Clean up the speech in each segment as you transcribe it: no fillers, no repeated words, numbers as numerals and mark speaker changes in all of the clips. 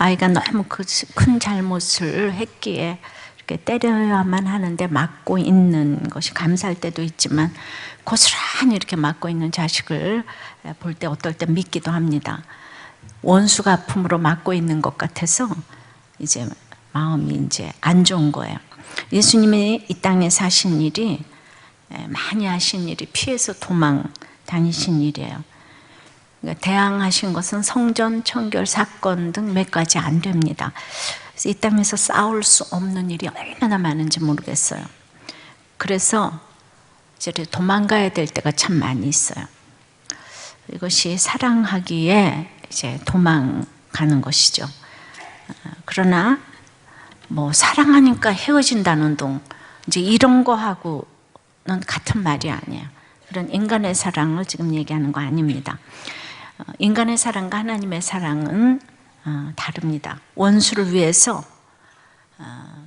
Speaker 1: 아이가 너무 큰 잘못을 했기에 이렇게 때려야만 하는데 맞고 있는 것이 감사할 때도 있지만 고스란히 이렇게 맞고 있는 자식을 볼 때 어떨 때 믿기도 합니다. 원수가 아픔으로 맞고 있는 것 같아서 이제 마음이 이제 안 좋은 거예요. 예수님이 이 땅에 사신 일이 많이 하신 일이 피해서 도망 다니신 일이에요. 그러니까 대항하신 것은 성전, 청결, 사건 등 몇 가지 안 됩니다. 그래서 이 땅에서 싸울 수 없는 일이 얼마나 많은지 모르겠어요. 그래서 이제 도망가야 될 때가 참 많이 있어요. 이것이 사랑하기에 이제 도망가는 것이죠. 그러나 뭐 사랑하니까 헤어진다는 둥 이제 이런 거하고는 같은 말이 아니에요. 그런 인간의 사랑을 지금 얘기하는 거 아닙니다. 인간의 사랑과 하나님의 사랑은 다릅니다. 원수를 위해서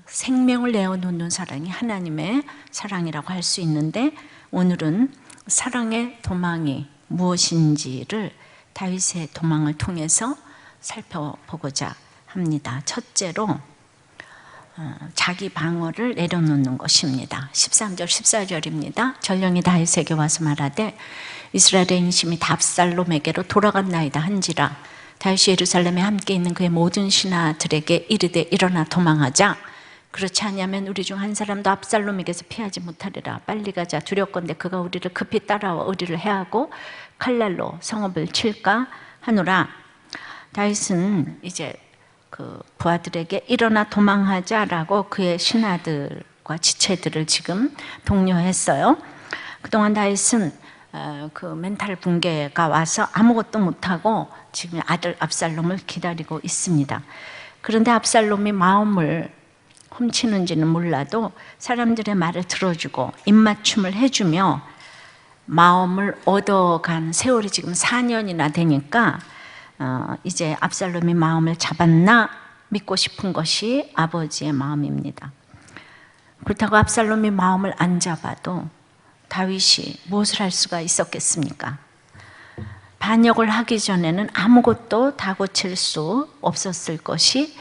Speaker 1: 생명을 내어놓는 사랑이 하나님의 사랑이라고 할 수 있는데, 오늘은 사랑의 도망이 무엇인지를 다윗의 도망을 통해서 살펴보고자 합니다. 첫째로 자기 방어를 내려놓는 것입니다. 13절 14절입니다. 전령이 다윗에게 와서 말하되 이스라엘의 인심이 압살롬에게로 돌아갔나이다 한지라. 다윗이 예루살렘에 함께 있는 그의 모든 신하들에게 이르되 일어나 도망하자. 그렇지 아니하면 우리 중 한 사람도 압살롬에게서 피하지 못하리라. 빨리 가자. 두렵건대 그가 우리를 급히 따라와 우리를 해하고 칼날로 성읍을 칠까 하노라. 다윗은 이제 그 부하들에게 일어나 도망하자라고 그의 신하들과 지체들을 지금 독려했어요. 그동안 다윗은 그 멘탈 붕괴가 와서 아무것도 못하고 지금 아들 압살롬을 기다리고 있습니다. 그런데 압살롬이 마음을 훔치는지는 몰라도 사람들의 말을 들어주고 입맞춤을 해주며 마음을 얻어간 세월이 지금 4년이나 되니까 이제 압살롬이 마음을 잡았나 믿고 싶은 것이 아버지의 마음입니다. 그렇다고 압살롬이 마음을 안 잡아도 다윗이 무엇을 할 수가 있었겠습니까? 반역을 하기 전에는 아무것도 다 고칠 수 없었을 것이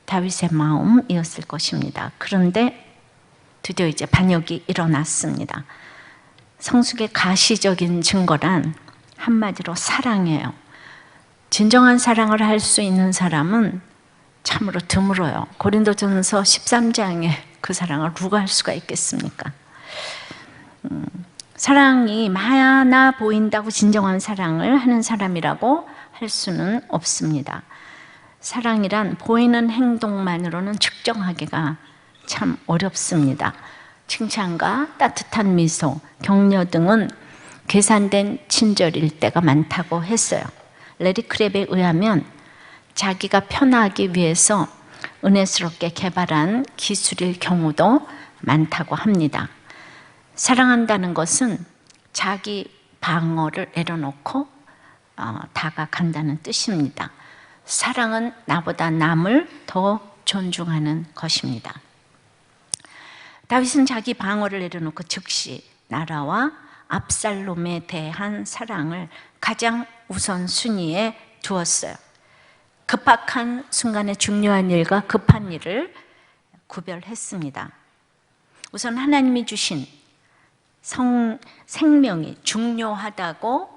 Speaker 1: 다윗의 마음이었을 것입니다. 그런데 드디어 이제 반역이 일어났습니다. 성숙의 가시적인 증거란 한마디로 사랑이에요. 진정한 사랑을 할 수 있는 사람은 참으로 드물어요. 고린도전서 13장에 그 사랑을 누가 할 수가 있겠습니까? 사랑이 많아 보인다고 진정한 사랑을 하는 사람이라고 할 수는 없습니다. 사랑이란 보이는 행동만으로는 측정하기가 참 어렵습니다. 칭찬과 따뜻한 미소, 격려 등은 계산된 친절일 때가 많다고 했어요. 레리 크랩에 의하면 자기가 편하기 위해서 은혜스럽게 개발한 기술일 경우도 많다고 합니다. 사랑한다는 것은 자기 방어를 내려놓고 다가간다는 뜻입니다. 사랑은 나보다 남을 더 존중하는 것입니다. 다윗은 자기 방어를 내려놓고 즉시 나라와 압살롬에 대한 사랑을 가장 우선순위에 두었어요. 급박한 순간에 중요한 일과 급한 일을 구별했습니다. 우선 하나님이 주신 생명이 중요하다고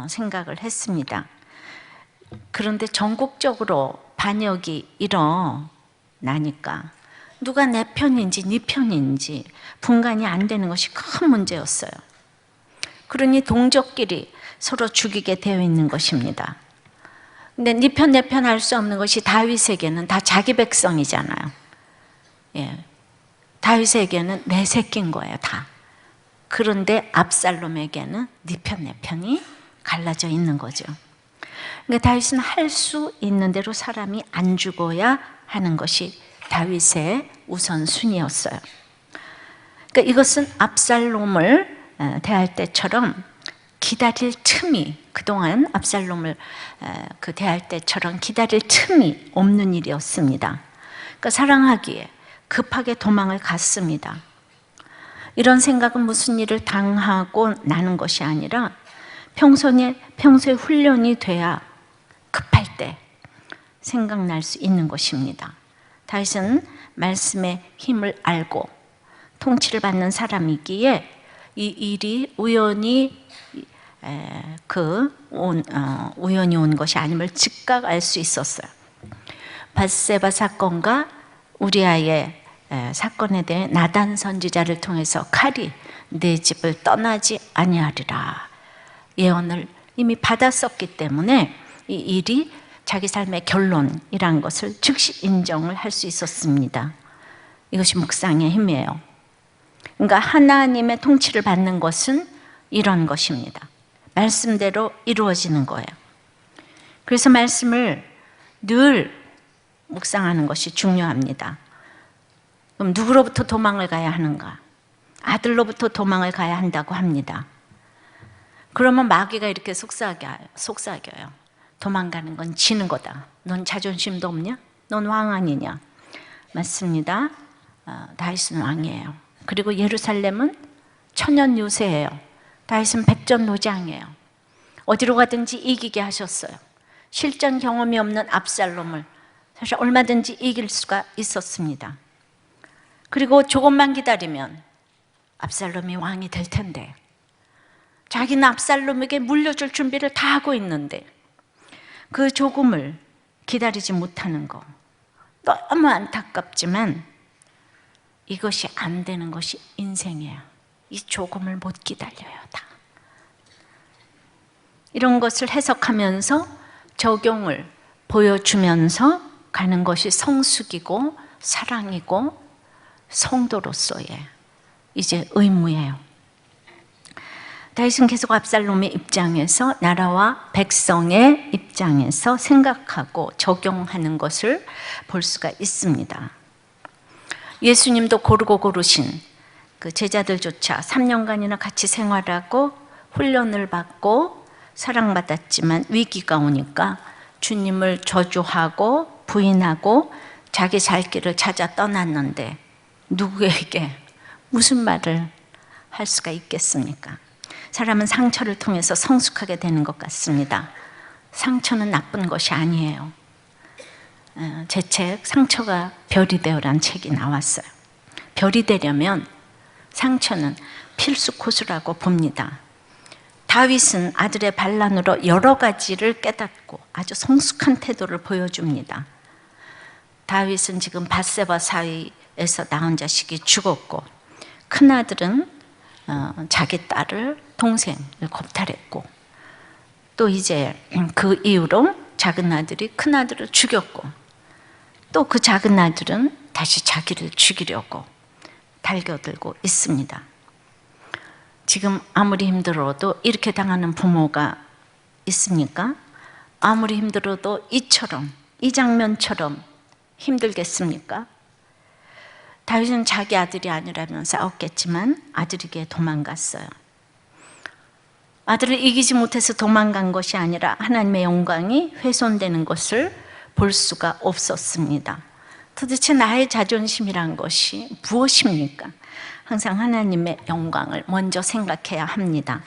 Speaker 1: 생각을 했습니다. 그런데 전국적으로 반역이 일어나니까 누가 내 편인지 네 편인지 분간이 안 되는 것이 큰 문제였어요. 그러니 동족끼리 서로 죽이게 되어 있는 것입니다. 근데 네 편 내 편 할 수 없는 것이 다윗에게는 다 자기 백성이잖아요. 예. 다윗에게는 내 새끼인 거예요, 다. 그런데 압살롬에게는 네 편 내 편이 갈라져 있는 거죠. 그러니까 다윗은 할 수 있는 대로 사람이 안 죽어야 하는 것이 다윗의 우선순위였어요. 그러니까 이것은 압살롬을 대할 때처럼 기다릴 틈이, 그동안 압살롬을 대할 때처럼 기다릴 틈이 없는 일이었습니다. 그러니까 사랑하기에 급하게 도망을 갔습니다. 이런 생각은 무슨 일을 당하고 나는 것이 아니라 평소에 훈련이 돼야 급할 때 생각날 수 있는 것입니다. 다윗은 말씀의 힘을 알고 통치를 받는 사람이기에 이 일이 우연히 온 것이 아님을 즉각 알 수 있었어요. 밧세바 사건과 우리아의 사건에 대해 나단 선지자를 통해서 칼이 내 집을 떠나지 아니하리라 예언을 이미 받았었기 때문에 이 일이 자기 삶의 결론이라는 것을 즉시 인정을 할 수 있었습니다. 이것이 묵상의 힘이에요. 그러니까 하나님의 통치를 받는 것은 이런 것입니다. 말씀대로 이루어지는 거예요. 그래서 말씀을 늘 묵상하는 것이 중요합니다. 그럼 누구로부터 도망을 가야 하는가? 아들로부터 도망을 가야 한다고 합니다. 그러면 마귀가 이렇게 속삭여요. 도망가는 건 지는 거다. 넌 자존심도 없냐? 넌 왕 아니냐? 맞습니다. 다윗은 왕이에요. 그리고 예루살렘은 천연 요새예요. 다윗은 백전노장이에요. 어디로 가든지 이기게 하셨어요. 실전 경험이 없는 압살롬을 사실 얼마든지 이길 수가 있었습니다. 그리고 조금만 기다리면 압살롬이 왕이 될 텐데 자기는 압살롬에게 물려줄 준비를 다 하고 있는데 그 조금을 기다리지 못하는 거 너무 안타깝지만 이것이 안 되는 것이 인생이에요. 이 조금을 못 기다려요. 다 이런 것을 해석하면서 적용을 보여주면서 가는 것이 성숙이고 사랑이고 성도로서의 이제 의무예요. 다윗은 계속 압살롬의 입장에서 나라와 백성의 입장에서 생각하고 적용하는 것을 볼 수가 있습니다. 예수님도 고르고 고르신 그 제자들조차 3년간이나 같이 생활하고 훈련을 받고 사랑받았지만 위기가 오니까 주님을 저주하고 부인하고 자기 살 길을 찾아 떠났는데 누구에게 무슨 말을 할 수가 있겠습니까? 사람은 상처를 통해서 성숙하게 되는 것 같습니다. 상처는 나쁜 것이 아니에요. 제 책 상처가 별이 되어라는 책이 나왔어요. 별이 되려면 상처는 필수 코스라고 봅니다. 다윗은 아들의 반란으로 여러 가지를 깨닫고 아주 성숙한 태도를 보여줍니다. 다윗은 지금 밧세바 사이에서 낳은 자식이 죽었고 큰아들은 자기 딸을 동생을 겁탈했고 또 이제 그 이후로 작은 아들이 큰 아들을 죽였고 또 그 작은 아들은 다시 자기를 죽이려고 달겨들고 있습니다. 지금 아무리 힘들어도 이렇게 당하는 부모가 있습니까? 아무리 힘들어도 이 장면처럼 힘들겠습니까? 다윗은 자기 아들이 아니라면 싸웠겠지만 아들에게 도망갔어요. 아들을 이기지 못해서 도망간 것이 아니라 하나님의 영광이 훼손되는 것을 볼 수가 없었습니다. 도대체 나의 자존심이란 것이 무엇입니까? 항상 하나님의 영광을 먼저 생각해야 합니다.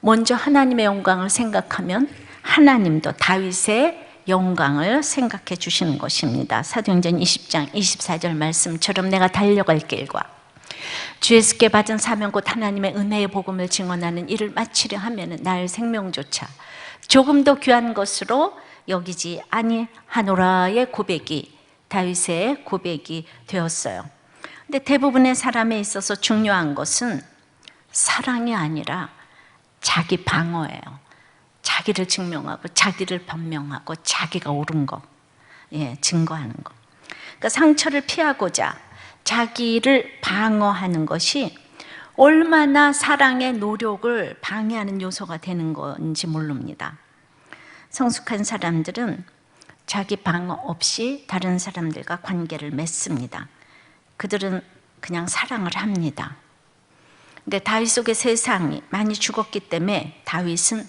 Speaker 1: 먼저 하나님의 영광을 생각하면 하나님도 다윗의 영광을 생각해 주시는 것입니다. 사도행전 20장 24절 말씀처럼 내가 달려갈 길과 주 예수께 받은 사명 곧 하나님의 은혜의 복음을 증언하는 일을 마치려 하면 나의 생명조차 조금 더 귀한 것으로 여기지 아니하노라의 고백이 다윗의 고백이 되었어요. 근데 대부분의 사람에 있어서 중요한 것은 사랑이 아니라 자기 방어예요. 자기를 증명하고 자기를 변명하고 자기가 옳은 거, 증거하는 거. 그러니까 상처를 피하고자 자기를 방어하는 것이 얼마나 사랑의 노력을 방해하는 요소가 되는 건지 모릅니다. 성숙한 사람들은 자기 방어 없이 다른 사람들과 관계를 맺습니다. 그들은 그냥 사랑을 합니다. 근데 다윗 속의 세상이 많이 죽었기 때문에 다윗은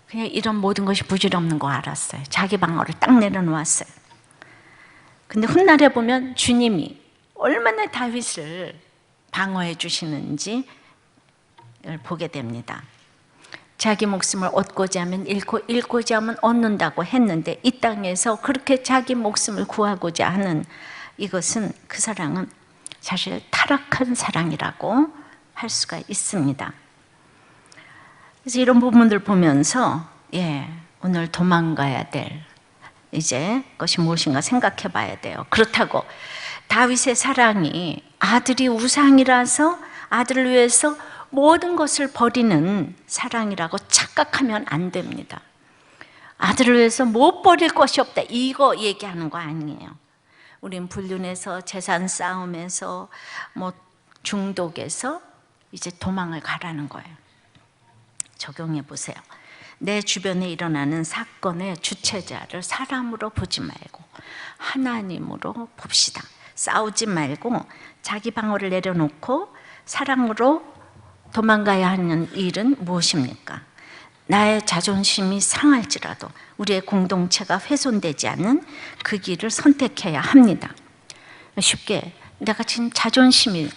Speaker 1: 그냥 이런 모든 것이 부질없는 거 알았어요. 자기 방어를 딱 내려놓았어요. 근데 훗날에 보면 주님이 얼마나 다윗을 방어해 주시는지 보게 됩니다. 자기 목숨을 얻고자 하면 잃고 잃고자 하면 얻는다고 했는데 이 땅에서 그렇게 자기 목숨을 구하고자 하는 이것은 그 사랑은 사실 타락한 사랑이라고 할 수가 있습니다. 그래서 이런 부분들 보면서 오늘 도망가야 될 이제 것이 무엇인가 생각해 봐야 돼요. 그렇다고 다윗의 사랑이 아들이 우상이라서 아들을 위해서 모든 것을 버리는 사랑이라고 착각하면 안 됩니다. 아들을 위해서 못 버릴 것이 없다 이거 얘기하는 거 아니에요. 우린 불륜에서 재산 싸움에서 뭐 중독에서 이제 도망을 가라는 거예요. 적용해 보세요. 내 주변에 일어나는 사건의 주체자를 사람으로 보지 말고 하나님으로 봅시다. 싸우지 말고 자기 방어를 내려놓고 사랑으로 도망가야 하는 일은 무엇입니까? 나의 자존심이 상할지라도 우리의 공동체가 훼손되지 않는 그 길을 선택해야 합니다. 쉽게 내가 지금 자존심이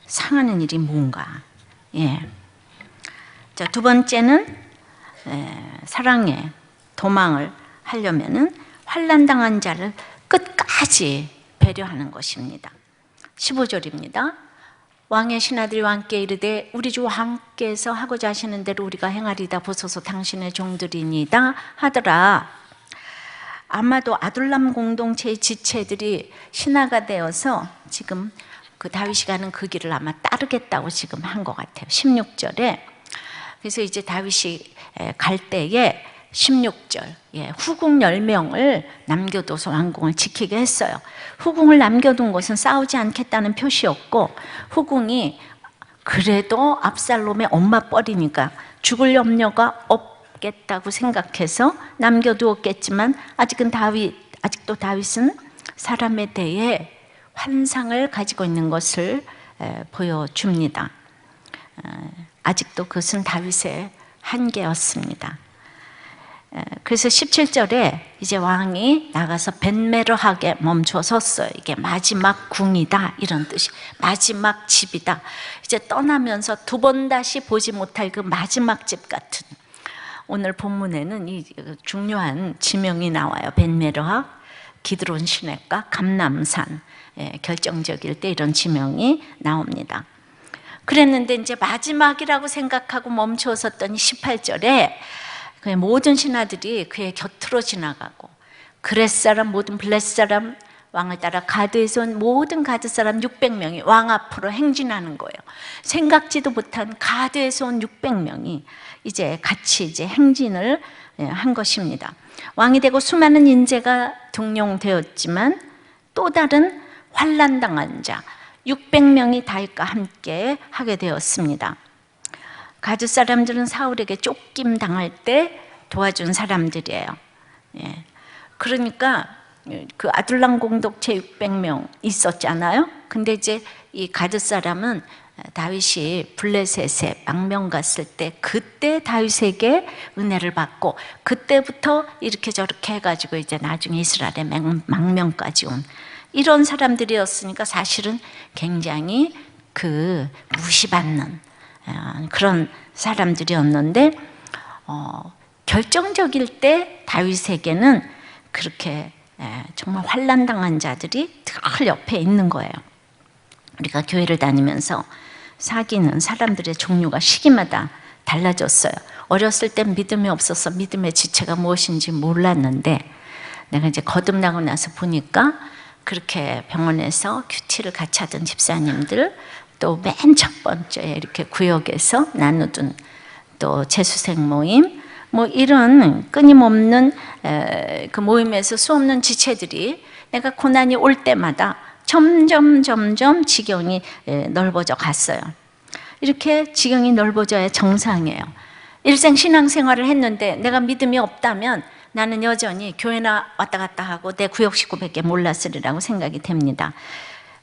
Speaker 1: 상하는 일이 뭔가? 자, 두 번째는 사랑의 도망을 하려면은 환난당한 자를 끝까지 배려하는 것입니다. 15절입니다. 왕의 신하들이 왕께 이르되 우리 주 왕께서 하고자 하시는 대로 우리가 행하리다 보소서 당신의 종들이니다 하더라. 아마도 아둘람 공동체의 지체들이 신하가 되어서 지금 그 다윗이 가는 그 길을 아마 따르겠다고 지금 한 것 같아요. 16절에 그래서 이제 다윗이 갈 때에 16절 후궁 10명을 남겨둬서 왕궁을 지키게 했어요. 후궁을 남겨둔 것은 싸우지 않겠다는 표시였고 후궁이 그래도 압살롬의 엄마 뻘이니까 죽을 염려가 없겠다고 생각해서 남겨두었겠지만 아직도 다윗은 사람에 대해 환상을 가지고 있는 것을 보여줍니다. 아직도 그것은 다윗의 한계였습니다. 그래서 17절에 이제 왕이 나가서 벳메르하게 멈춰 섰어요. 이게 마지막 궁이다 이런 뜻이, 마지막 집이다. 이제 떠나면서 두 번 다시 보지 못할 그 마지막 집 같은, 오늘 본문에는 이 중요한 지명이 나와요. 벳메르하, 기드론 시내가, 감람산, 결정적일 때 이런 지명이 나옵니다. 그랬는데 이제 마지막이라고 생각하고 멈춰 섰더니 18절에 그의 모든 신하들이 그의 곁으로 지나가고 그렛 사람 모든 블렛 사람 왕을 따라 가드에서 온 모든 가드 사람 600명이 왕 앞으로 행진하는 거예요. 생각지도 못한 가드에서 온 600명이 이제 같이 이제 행진을 한 것입니다. 왕이 되고 수많은 인재가 등용되었지만 또 다른 환난당한 자 600명이 다윗과 함께 하게 되었습니다. 가드 사람들은 사울에게 쫓김 당할 때 도와준 사람들이에요. 그러니까 그 아둘람 공동체 600명 있었잖아요. 근데 이제 이 가드 사람은 다윗이 블레셋에 망명 갔을 때 그때 다윗에게 은혜를 받고 그때부터 이렇게 저렇게 해가지고 이제 나중에 이스라엘에 망명까지 온 이런 사람들이었으니까 사실은 굉장히 그 무시받는 그런 사람들이었는데 결정적일 때 다윗에게는 그렇게 정말 환난당한 자들이 늘 옆에 있는 거예요. 우리가 교회를 다니면서 사귀는 사람들의 종류가 시기마다 달라졌어요. 어렸을 땐 믿음이 없어서 믿음의 지체가 무엇인지 몰랐는데 내가 이제 거듭나고 나서 보니까 그렇게 병원에서 큐티를 같이 하던 집사님들, 또 맨 첫 번째 이렇게 구역에서 나누던 또 재수생 모임, 뭐 이런 끊임없는 그 모임에서 수없는 지체들이 내가 고난이 올 때마다 점점 지경이 넓어져 갔어요. 이렇게 지경이 넓어져야 정상이에요. 일생 신앙생활을 했는데 내가 믿음이 없다면 나는 여전히 교회나 왔다 갔다 하고 내 구역 식구밖에 몰랐으리라고 생각이 됩니다.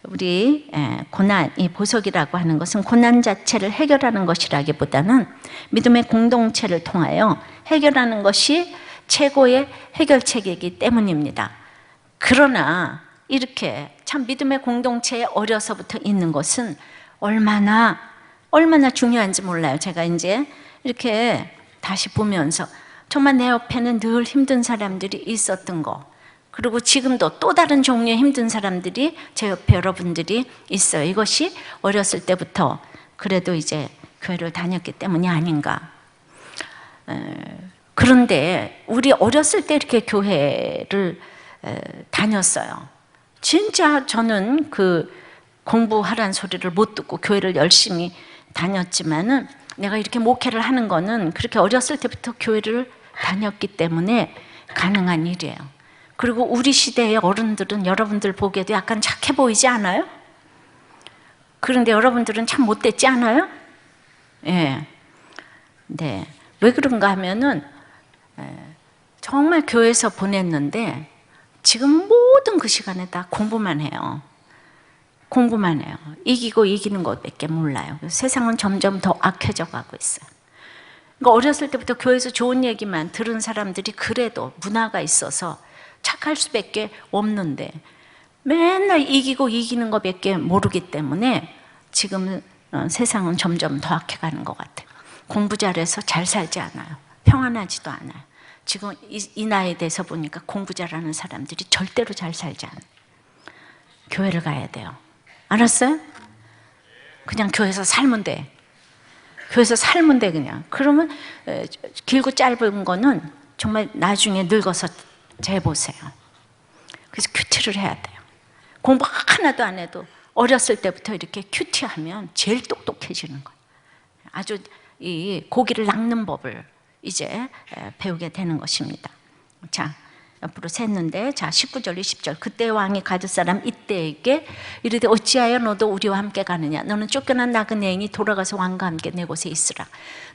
Speaker 1: 우리 고난, 이 보석이라고 하는 것은 고난 자체를 해결하는 것이라기보다는 믿음의 공동체를 통하여 해결하는 것이 최고의 해결책이기 때문입니다. 그러나 이렇게 참 믿음의 공동체에 어려서부터 있는 것은 얼마나 중요한지 몰라요. 제가 이제 이렇게 다시 보면서 정말 내 옆에는 늘 힘든 사람들이 있었던 거, 그리고 지금도 또 다른 종류의 힘든 사람들이 제 옆에 여러분들이 있어요. 이것이 어렸을 때부터 그래도 이제 교회를 다녔기 때문이 아닌가. 그런데 우리 어렸을 때 이렇게 교회를 다녔어요. 진짜 저는 그 공부하라는 소리를 못 듣고 교회를 열심히 다녔지만은, 내가 이렇게 목회를 하는 거는 그렇게 어렸을 때부터 교회를 다녔기 때문에 가능한 일이에요. 그리고 우리 시대의 어른들은 여러분들 보기에도 약간 착해 보이지 않아요? 그런데 여러분들은 참 못됐지 않아요? 예. 네. 왜 그런가 하면은 정말 교회에서 보냈는데 지금 모든 그 시간에 다 공부만 해요. 공부만 해요. 이기고 이기는 것밖에 몰라요. 세상은 점점 더 악해져 가고 있어요. 그러니까 어렸을 때부터 교회에서 좋은 얘기만 들은 사람들이 그래도 문화가 있어서 착할 수밖에 없는데 맨날 이기고 이기는 것밖에 모르기 때문에 지금 세상은 점점 더 악해가는 것 같아요. 공부 잘해서 잘 살지 않아요. 평안하지도 않아요. 지금 이 나이에 대해서 보니까 공부 잘하는 사람들이 절대로 잘 살지 않아요. 교회를 가야 돼요. 알았어요? 그냥 교회에서 살면 돼. 교회에서 살면 돼 그냥. 그러면 길고 짧은 거는 정말 나중에 늙어서 재보세요. 그래서 큐티를 해야 돼요. 공부 하나도 안 해도 어렸을 때부터 이렇게 큐티하면 제일 똑똑해지는 거예요. 아주 이 고기를 낚는 법을 이제 배우게 되는 것입니다. 자, 옆으로 샜는데, 자 19절 20절. 그때 왕이 가룟 사람 이때에게 이르되 어찌하여 너도 우리와 함께 가느냐? 너는 쫓겨난 나그네인이 돌아가서 왕과 함께 내 곳에 있으라.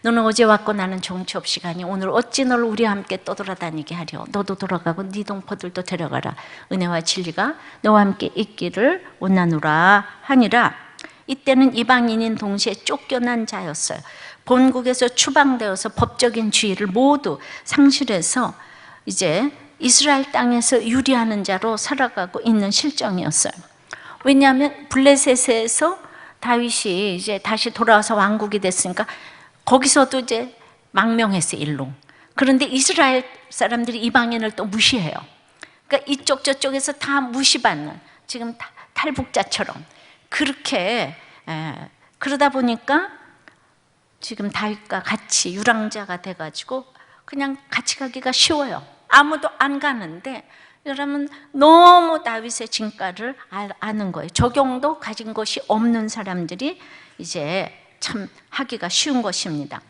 Speaker 1: 너는 어제 왔고 나는 정처 없이 가니 오늘 어찌 너를 우리와 함께 떠돌아다니게 하려? 너도 돌아가고 네 동포들도 데려가라. 은혜와 진리가 너와 함께 있기를 원하노라 하니라. 이때는 이방인인 동시에 쫓겨난 자였어요. 본국에서 추방되어서 법적인 지위를 모두 상실해서 이제 이스라엘 땅에서 유리하는 자로 살아가고 있는 실정이었어요. 왜냐하면 블레셋에서 다윗이 이제 다시 돌아와서 왕국이 됐으니까 거기서도 이제 망명했어요, 일로. 그런데 이스라엘 사람들이 이방인을 또 무시해요. 그러니까 이쪽 저쪽에서 다 무시받는, 지금 탈북자처럼 그렇게 그러다 보니까 지금 다윗과 같이 유랑자가 돼가지고 그냥 같이 가기가 쉬워요. 아무도 안 가는데 여러분 너무 다윗의 진가를 아는 거예요. 적용도 가진 것이 없는 사람들이 이제 참 하기가 쉬운 것입니다.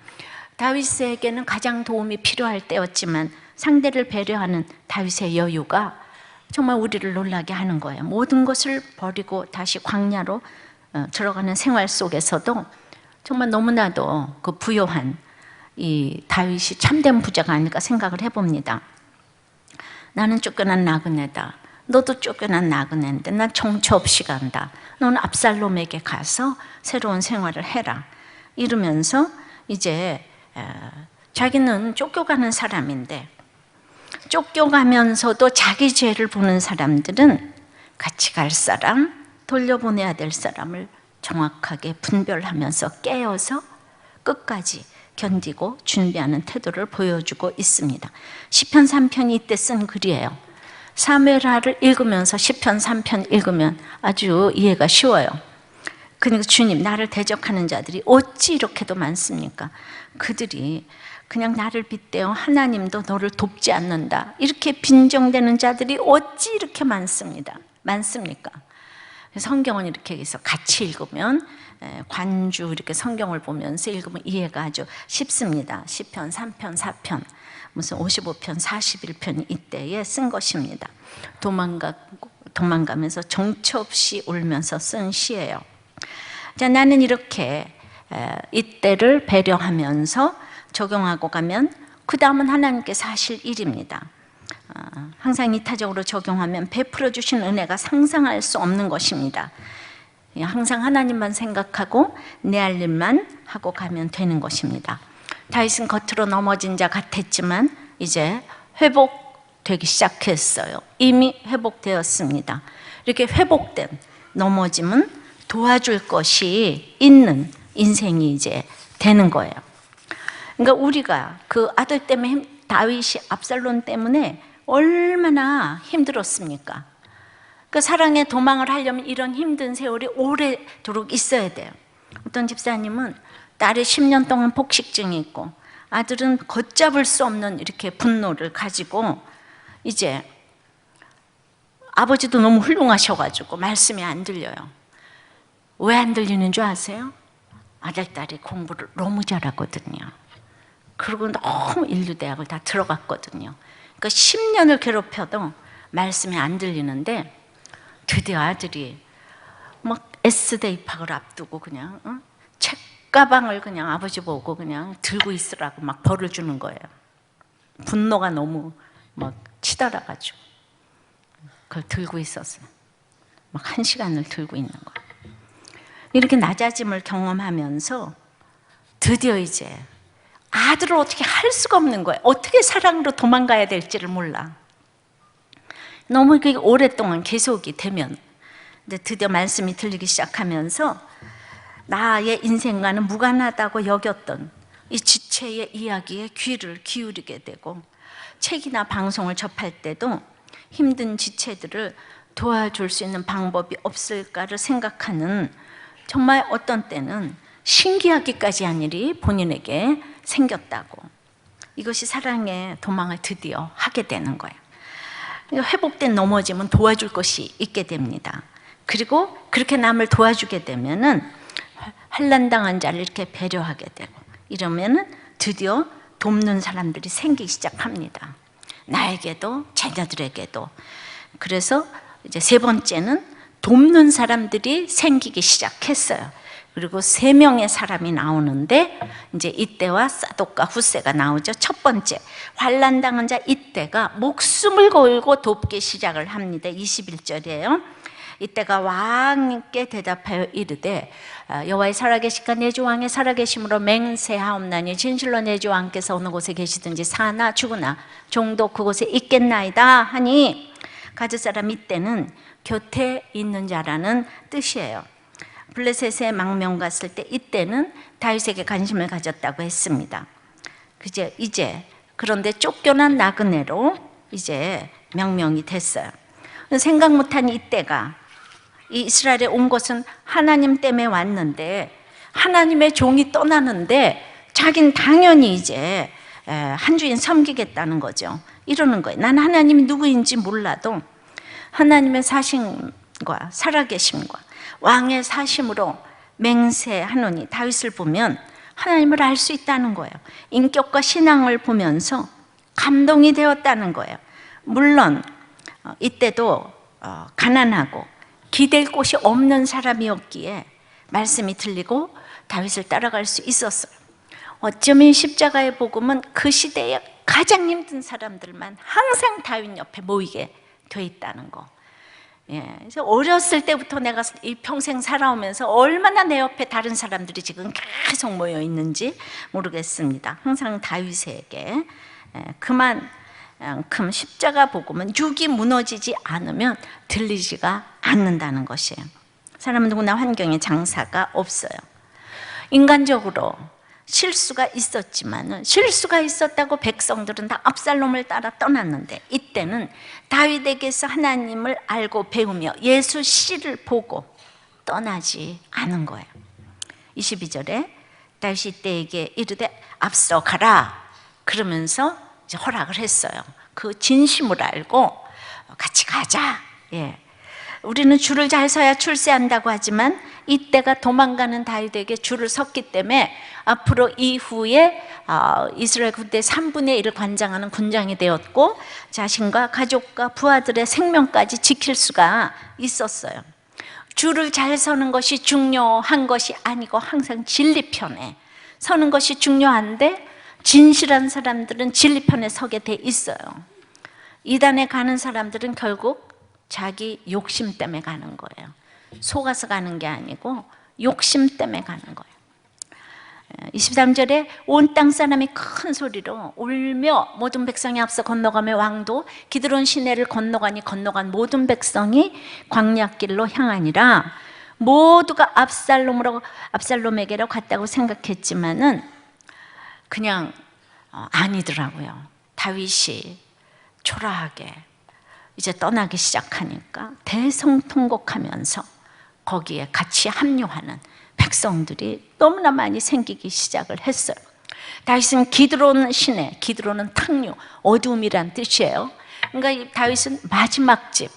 Speaker 1: 다윗에게는 가장 도움이 필요할 때였지만 상대를 배려하는 다윗의 여유가 정말 우리를 놀라게 하는 거예요. 모든 것을 버리고 다시 광야로 들어가는 생활 속에서도 정말 너무나도 그 부요한 이 다윗이 참된 부자가 아닐까 생각을 해봅니다. 나는 쫓겨난 나그네다. 너도 쫓겨난 나그네인데 난 정처 없이 간다. 너는 압살롬에게 가서 새로운 생활을 해라. 이러면서 이제 자기는 쫓겨가는 사람인데, 쫓겨가면서도 자기 죄를 보는 사람들은 같이 갈 사람, 돌려보내야 될 사람을 정확하게 분별하면서 깨어서 끝까지 견디고 준비하는 태도를 보여주고 있습니다. 시편 3편이 이때 쓴 글이에요. 사무엘하를 읽으면서 시편 3편 읽으면 아주 이해가 쉬워요. 그러니까 주님, 나를 대적하는 자들이 어찌 이렇게도 많습니까? 그들이 그냥 나를 빗대어 하나님도 너를 돕지 않는다, 이렇게 빈정대는 자들이 어찌 이렇게 많습니까? 성경은 이렇게 해서 같이 읽으면, 관주 이렇게 성경을 보면서 읽으면 이해가 아주 쉽습니다. 시편 3편 4편 무슨 55편 41편이 이때에 쓴 것입니다. 도망가면서 정처 없이 울면서 쓴 시예요. 자, 나는 이렇게 이때를 배려하면서 적용하고 가면 그 다음은 하나님께서 하실 일입니다. 항상 이타적으로 적용하면 베풀어 주신 은혜가 상상할 수 없는 것입니다. 항상 하나님만 생각하고 내 할 일만 하고 가면 되는 것입니다. 다윗은 겉으로 넘어진 자 같았지만 이제 회복되기 시작했어요. 이미 회복되었습니다. 이렇게 회복된, 넘어짐은 도와줄 것이 있는 인생이 이제 되는 거예요. 그러니까 우리가 그 아들 때문에 다윗이 압살롬 때문에 얼마나 힘들었습니까? 그 사랑의 도망을 하려면 이런 힘든 세월이 오래도록 있어야 돼요. 어떤 집사님은 딸이 10년 동안 폭식증이 있고 아들은 걷잡을 수 없는 이렇게 분노를 가지고 이제 아버지도 너무 훌륭하셔가지고 말씀이 안 들려요. 왜 안 들리는 줄 아세요? 아들, 딸이 공부를 너무 잘하거든요. 그리고 너무 인류대학을 다 들어갔거든요. 그러니까 10년을 괴롭혀도 말씀이 안 들리는데 드디어 아들이 막 S대 입학을 앞두고 그냥 책가방을 그냥 아버지 보고 그냥 들고 있으라고 막 벌을 주는 거예요. 분노가 너무 막 치달아가지고 그걸 들고 있었어요. 막 1시간을 들고 있는 거예요. 이렇게 낮아짐을 경험하면서 드디어 이제 아들을 어떻게 할 수가 없는 거예요. 어떻게 사랑으로 도망가야 될지를 몰라. 너무 오랫동안 계속이 되면, 근데 드디어 말씀이 들리기 시작하면서 나의 인생과는 무관하다고 여겼던 이 지체의 이야기에 귀를 기울이게 되고, 책이나 방송을 접할 때도 힘든 지체들을 도와줄 수 있는 방법이 없을까를 생각하는, 정말 어떤 때는 신기하기까지 한 일이 본인에게 생겼다고. 이것이 사랑의 도망을 드디어 하게 되는 거예요. 회복된 넘어짐은 도와줄 것이 있게 됩니다. 그리고 그렇게 남을 도와주게 되면은 환난당한 자를 이렇게 배려하게 되고, 이러면은 드디어 돕는 사람들이 생기기 시작합니다. 나에게도 자녀들에게도. 그래서 이제 세 번째는 돕는 사람들이 생기기 시작했어요. 그리고 3명의 사람이 나오는데 이제 이때와 사독과 후세가 나오죠. 첫 번째, 환난당한 자 이때가 목숨을 걸고 돕기 시작을 합니다. 21절이에요. 이때가 왕께 대답하여 이르되 여호와의 살아계시까 내 주 왕의 살아계심으로 맹세하옵나니 진실로 내 주 왕께서 어느 곳에 계시든지 사나 죽으나 종도 그곳에 있겠나이다 하니, 가즈 사람 이때는 곁에 있는 자라는 뜻이에요. 블레셋에 망명 갔을 때 이때는 다윗에게 관심을 가졌다고 했습니다. 이제 그런데 쫓겨난 나그네로 이제 명명이 됐어요. 생각 못한 이때가, 이 이스라엘에 온 것은 하나님 때문에 왔는데 하나님의 종이 떠나는데 자기는 당연히 이제 한 주인 섬기겠다는 거죠. 이러는 거예요. 난 하나님이 누구인지 몰라도 하나님의 사심과 살아계심과 왕의 사심으로 맹세하노니, 다윗을 보면 하나님을 알 수 있다는 거예요. 인격과 신앙을 보면서 감동이 되었다는 거예요. 물론 이때도 가난하고 기댈 곳이 없는 사람이었기에 말씀이 들리고 다윗을 따라갈 수 있었어요. 어쩌면 십자가의 복음은 그 시대에 가장 힘든 사람들만 항상 다윗 옆에 모이게 돼 있다는 거. 그래서 어렸을 때부터 내가 이 평생 살아오면서 얼마나 내 옆에 다른 사람들이 지금 계속 모여 있는지 모르겠습니다. 항상 다윗에게. 그만큼 십자가 복음은 육이 무너지지 않으면 들리지가 않는다는 것이에요. 사람은 누구나 환경에 장사가 없어요. 인간적으로 실수가 있었지만, 실수가 있었다고 백성들은 다 압살롬을 따라 떠났는데, 이때는 다윗에게서 하나님을 알고 배우며 예수 씨를 보고 떠나지 않은 거예요. 22절에 다윗이 이때에게 이르되 앞서 가라 그러면서 이제 허락을 했어요. 그 진심을 알고 같이 가자. 우리는 줄을 잘 서야 출세한다고 하지만 이때가 도망가는 다윗에게 줄을 섰기 때문에 앞으로 이후에 이스라엘 군대 3분의 1을 관장하는 군장이 되었고, 자신과 가족과 부하들의 생명까지 지킬 수가 있었어요. 줄을 잘 서는 것이 중요한 것이 아니고 항상 진리 편에 서는 것이 중요한데, 진실한 사람들은 진리 편에 서게 돼 있어요. 이단에 가는 사람들은 결국 자기 욕심 때문에 가는 거예요. 속아서 가는 게 아니고 욕심 때문에 가는 거예요. 23절에 온 땅 사람이 큰 소리로 울며 모든 백성이 앞서 건너가며 왕도 기드론 시내를 건너간 모든 백성이 광야길로 향하니라. 모두가 압살롬에게로 갔다고 생각했지만은 그냥 아니더라고요. 다윗이 초라하게 이제 떠나기 시작하니까 대성통곡하면서 거기에 같이 합류하는 백성들이 너무나 많이 생기기 시작을 했어요. 다윗은 기드론 시내, 기드론은 탕류, 어두움이란 뜻이에요. 그러니까 이 다윗은 마지막 집,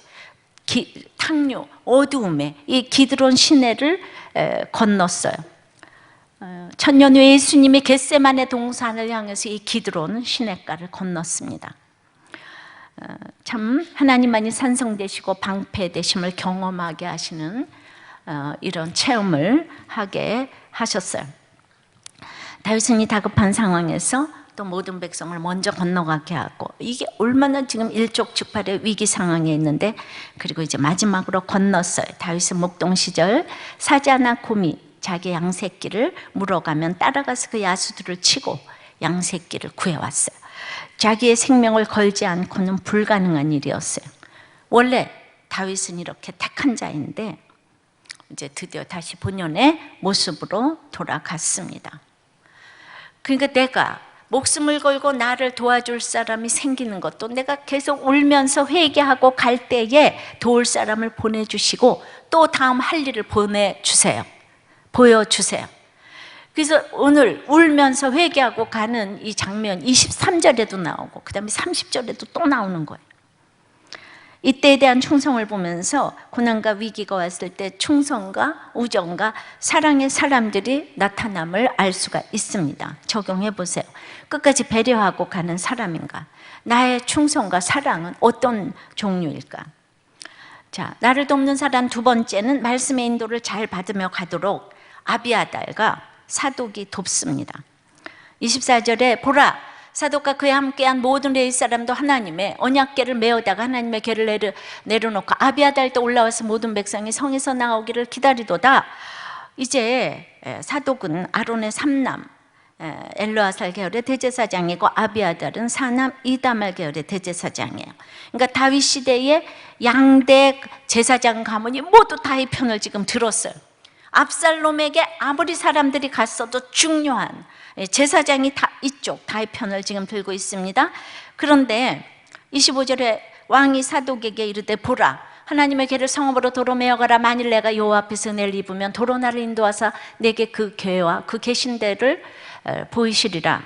Speaker 1: 탕류, 어두움에 이 기드론 시내를 건넜어요. 천년 후에 예수님이 겟세마네 동산을 향해서 이 기드론 시내가를 건넜습니다. 참 하나님만이 산성되시고 방패되심을 경험하게 하시는 이런 체험을 하게 하셨어요. 다윗은 이 다급한 상황에서 또 모든 백성을 먼저 건너가게 하고, 이게 얼마나 지금 일촉즉발의 위기 상황에 있는데, 그리고 이제 마지막으로 건넜어요. 다윗은 목동 시절 사자나 곰이 자기 양새끼를 물어가면 따라가서 그 야수들을 치고 양새끼를 구해왔어요. 자기의 생명을 걸지 않고는 불가능한 일이었어요. 원래 다윗은 이렇게 택한 자인데 이제 드디어 다시 본연의 모습으로 돌아갔습니다. 그러니까 내가 목숨을 걸고 나를 도와줄 사람이 생기는 것도 내가 계속 울면서 회개하고 갈 때에 도울 사람을 보내주시고 또 다음 할 일을 보내주세요. 보여주세요. 그래서 오늘 울면서 회개하고 가는 이 장면 23절에도 나오고 그 다음에 30절에도 또 나오는 거예요. 이때에 대한 충성을 보면서 고난과 위기가 왔을 때 충성과 우정과 사랑의 사람들이 나타남을 알 수가 있습니다. 적용해 보세요. 끝까지 배려하고 가는 사람인가? 나의 충성과 사랑은 어떤 종류일까? 자, 나를 돕는 사람 두 번째는 말씀의 인도를 잘 받으며 가도록 아비아달과 사독이 돕습니다. 24절에 보라, 사독과 그에 함께한 모든 레위 사람도 하나님의 언약궤를 메어다가 하나님의 궤를 내려놓고 아비아달도 올라와서 모든 백성이 성에서 나오기를 기다리도다. 이제 사독은 아론의 삼남 엘르아살 계열의 대제사장이고 아비아달은 사남 이다말 계열의 대제사장이에요. 그러니까 다윗 시대의 양대 제사장 가문이 모두 다윗 편을 지금 들었어요. 압살롬에게 아무리 사람들이 갔어도 중요한 제사장이 다 이쪽 다윗 편을 지금 들고 있습니다. 그런데 25절에 왕이 사독에게 이르되 보라, 하나님의 궤를 성읍으로 도로 메어가라. 만일 내가 여호와 앞에서 은혜를 입으면 도로 나를 인도하사 내게 그 궤와 그 계신 데를 보이시리라.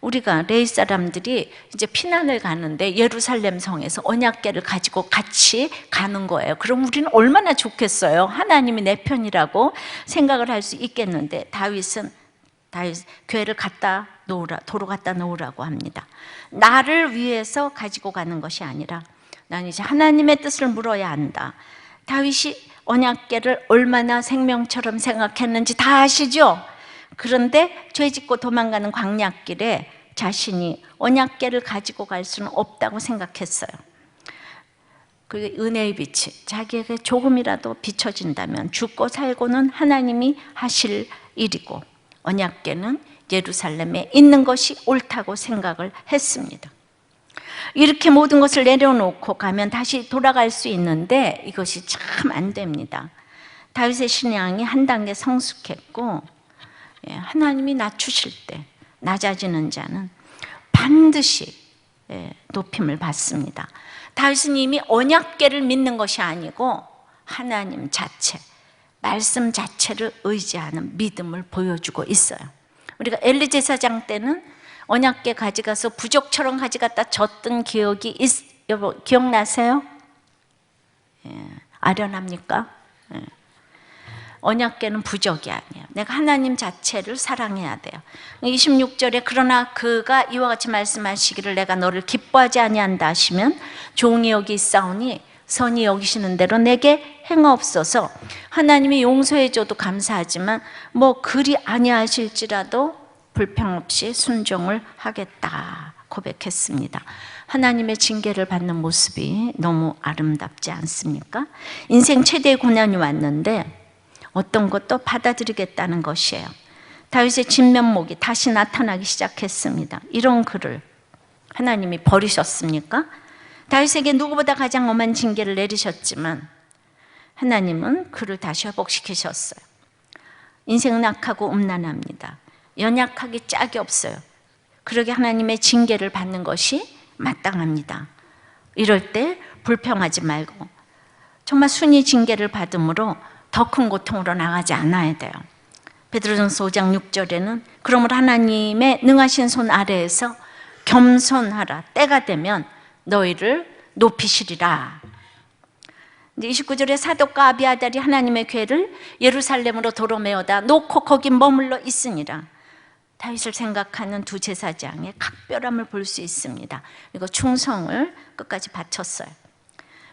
Speaker 1: 우리가 레위 사람들이 이제 피난을 가는데 예루살렘 성에서 언약궤를 가지고 같이 가는 거예요. 그럼 우리는 얼마나 좋겠어요. 하나님이 내 편이라고 생각을 할 수 있겠는데 다윗 궤를 갖다 놓으라, 도로 갖다 놓으라고 합니다. 나를 위해서 가지고 가는 것이 아니라 난 이제 하나님의 뜻을 물어야 한다. 다윗이 언약궤를 얼마나 생명처럼 생각했는지 다 아시죠? 그런데 죄짓고 도망가는 광야길에 자신이 언약궤를 가지고 갈 수는 없다고 생각했어요. 그 은혜의 빛이 자기에게 조금이라도 비춰진다면 죽고 살고는 하나님이 하실 일이고 언약궤는 예루살렘에 있는 것이 옳다고 생각을 했습니다. 이렇게 모든 것을 내려놓고 가면 다시 돌아갈 수 있는데 이것이 참 안 됩니다. 다윗의 신앙이 한 단계 성숙했고 하나님이 낮추실 때 낮아지는 자는 반드시 높임을 받습니다. 다윗은 이미 언약궤를 믿는 것이 아니고 하나님 자체, 말씀 자체를 의지하는 믿음을 보여주고 있어요. 우리가 엘리 제사장 때는 언약궤 가져가서 부족처럼 가져갔다 줬던 기억이 여보 기억나세요? 아련합니까? 언약궤는 부족이 아니에요. 내가 하나님 자체를 사랑해야 돼요. 26절에 그러나 그가 이와 같이 말씀하시기를 내가 너를 기뻐하지 아니한다 하시면 종이 여기 있사오니 선히 여기시는 대로 내게 행하옵소서. 하나님이 용서해 줘도 감사하지만 뭐 그리 아니하실지라도 불평 없이 순종을 하겠다 고백했습니다. 하나님의 징계를 받는 모습이 너무 아름답지 않습니까? 인생 최대의 고난이 왔는데 어떤 것도 받아들이겠다는 것이에요. 다윗의 진면목이 다시 나타나기 시작했습니다. 이런 그를 하나님이 버리셨습니까? 다윗에게 누구보다 가장 엄한 징계를 내리셨지만 하나님은 그를 다시 회복시키셨어요. 인생은 악하고 음란합니다. 연약하기 짝이 없어요. 그러게 하나님의 징계를 받는 것이 마땅합니다. 이럴 때 불평하지 말고 정말 순히 징계를 받음으로 더 큰 고통으로 나가지 않아야 돼요. 베드로전서 5장 6절에는 그러므로 하나님의 능하신 손 아래에서 겸손하라. 때가 되면 너희를 높이시리라. 29절에 사독과 아비아달이 하나님의 궤를 예루살렘으로 도로 메어다 놓고 거기 머물러 있으니라. 다윗을 생각하는 두 제사장의 각별함을 볼 수 있습니다. 이거 충성을 끝까지 바쳤어요.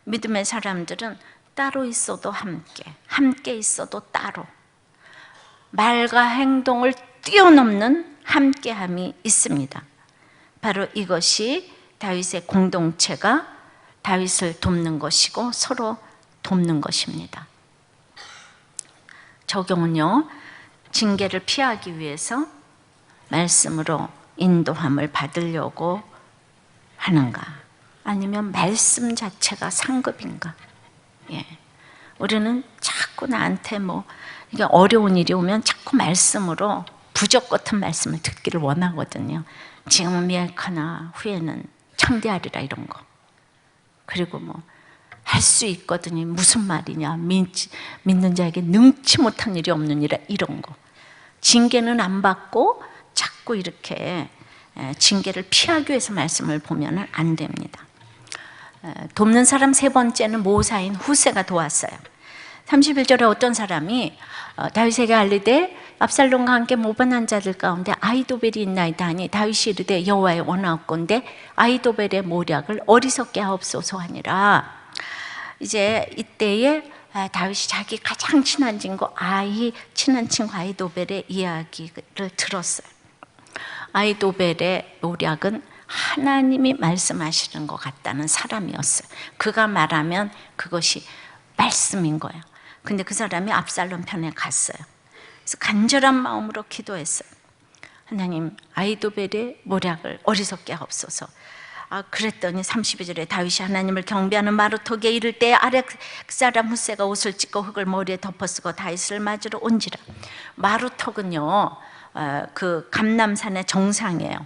Speaker 1: 믿음의 사람들은 따로 있어도 함께 있어도 따로, 말과 행동을 뛰어넘는 함께함이 있습니다. 바로 이것이 다윗의 공동체가 다윗을 돕는 것이고 서로 돕는 것입니다. 적용은요, 징계를 피하기 위해서 말씀으로 인도함을 받으려고 하는가, 아니면 말씀 자체가 상급인가. 우리는 자꾸 나한테 이게 어려운 일이 오면 자꾸 말씀으로 부적 같은 말씀을 듣기를 원하거든요. 지금은 미약하나 후에는 창대하리라 이런 거. 그리고 할 수 있거든요. 무슨 말이냐, 믿는 자에게 능치 못한 일이 없느니라 이런 거. 징계는 안 받고 자꾸 이렇게 징계를 피하기 위해서 말씀을 보면 안 됩니다. 돕는 사람 세 번째는 모사인 후세가 도왔어요. 31절에 어떤 사람이 다윗에게 알리되 압살롬과 함께 모반한 자들 가운데 아히도벨이 있나이다 하니 다윗이 이르되 여호와의 원하옵건대 아히도벨의 모략을 어리석게 하옵소서 하니라. 이제 이때에 다윗이 자기 가장 친한 친구 아히도벨의 이야기를 들었어요. 아히도벨의 모략은 하나님이 말씀하시는 것 같다는 사람이었어요. 그가 말하면 그것이 말씀인 거예요. 근데 그 사람이 압살롬 편에 갔어요. 그래서 간절한 마음으로 기도했어요. 하나님, 아히도벨의 모략을 어리석게 하옵소서. 그랬더니 32절에 다윗이 하나님을 경배하는 마루턱에 이를 때 아렉 사람 후세가 옷을 찢고 흙을 머리에 덮어쓰고 다윗을 맞으러 온지라. 마루턱은요, 그 감람산의 정상이에요.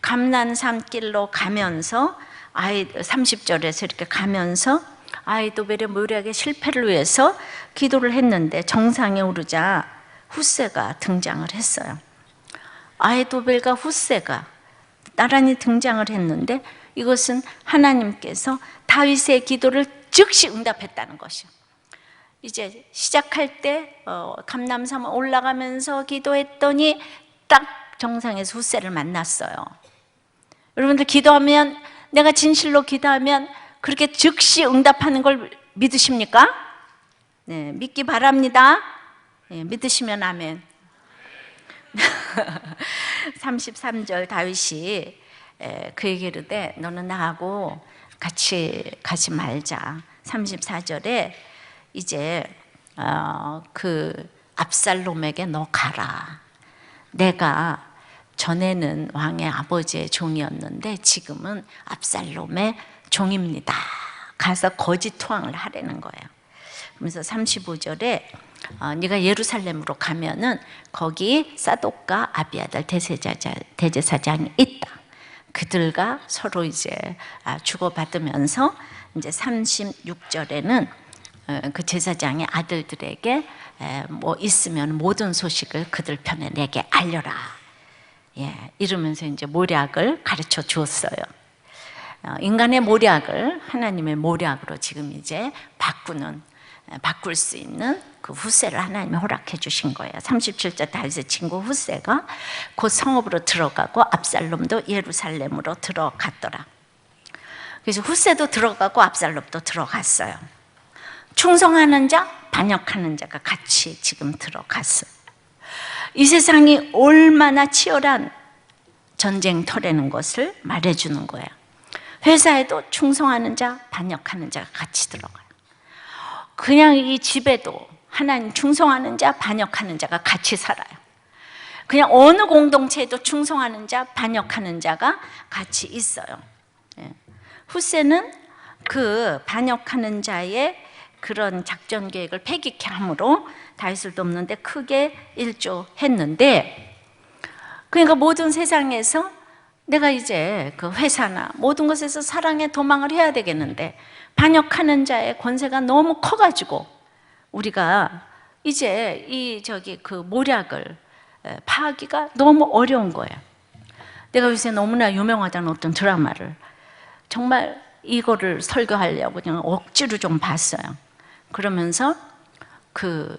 Speaker 1: 감람산 길로 가면서 30절에서 이렇게 가면서 아히도벨의 모략의 실패를 위해서 기도를 했는데 정상에 오르자 후세가 등장을 했어요. 아히도벨과 후세가 나란히 등장을 했는데 이것은 하나님께서 다윗의 기도를 즉시 응답했다는 것이요. 이제 시작할 때 감람산 올라가면서 기도했더니 딱 정상에서 후세를 만났어요. 여러분들 기도하면, 내가 진실로 기도하면 그렇게 즉시 응답하는 걸 믿으십니까? 네, 믿기 바랍니다. 네, 믿으시면 아멘. 33절 다윗이 그에게 이르되 너는 나하고 같이 가지 말자. 34절에 이제 그 압살롬에게 너 가라. 내가 전에는 왕의 아버지의 종이었는데 지금은 압살롬의 종입니다. 가서 거짓 투항을 하라는 거예요. 그래서 35절에 네가 예루살렘으로 가면은 거기 사독과 아비아달 대제사장이 있다. 그들과 서로 이제 주고받으면서 이제 36절에는 그 제사장의 아들들에게 뭐 있으면 모든 소식을 그들 편에 내게 알려라. 이러면서 이제 모략을 가르쳐 주었어요. 인간의 모략을 하나님의 모략으로 지금 이제 바꿀 수 있는 그 후세를 하나님이 허락해 주신 거예요. 37절 다윗의 친구 후세가 곧 성읍으로 들어가고 압살롬도 예루살렘으로 들어갔더라. 그래서 후세도 들어가고 압살롬도 들어갔어요. 충성하는 자, 반역하는 자가 같이 지금 들어갔어요. 이 세상이 얼마나 치열한 전쟁터라는 것을 말해주는 거예요. 회사에도 충성하는 자, 반역하는 자가 같이 들어가요. 그냥 이 집에도 하나님 충성하는 자, 반역하는 자가 같이 살아요. 그냥 어느 공동체에도 충성하는 자, 반역하는 자가 같이 있어요. 후세는 그 반역하는 자의 그런 작전 계획을 패기케 함으로 다윗을 돕는데 크게 일조했는데, 그러니까 모든 세상에서 내가 이제 그 회사나 모든 것에서 사랑의 도망을 해야 되겠는데 반역하는 자의 권세가 너무 커가지고 우리가 이제 그 모략을 파하기가 너무 어려운 거예요. 내가 요새 너무나 유명하다는 어떤 드라마를 정말 이거를 설교하려고 그냥 억지로 좀 봤어요. 그러면서 그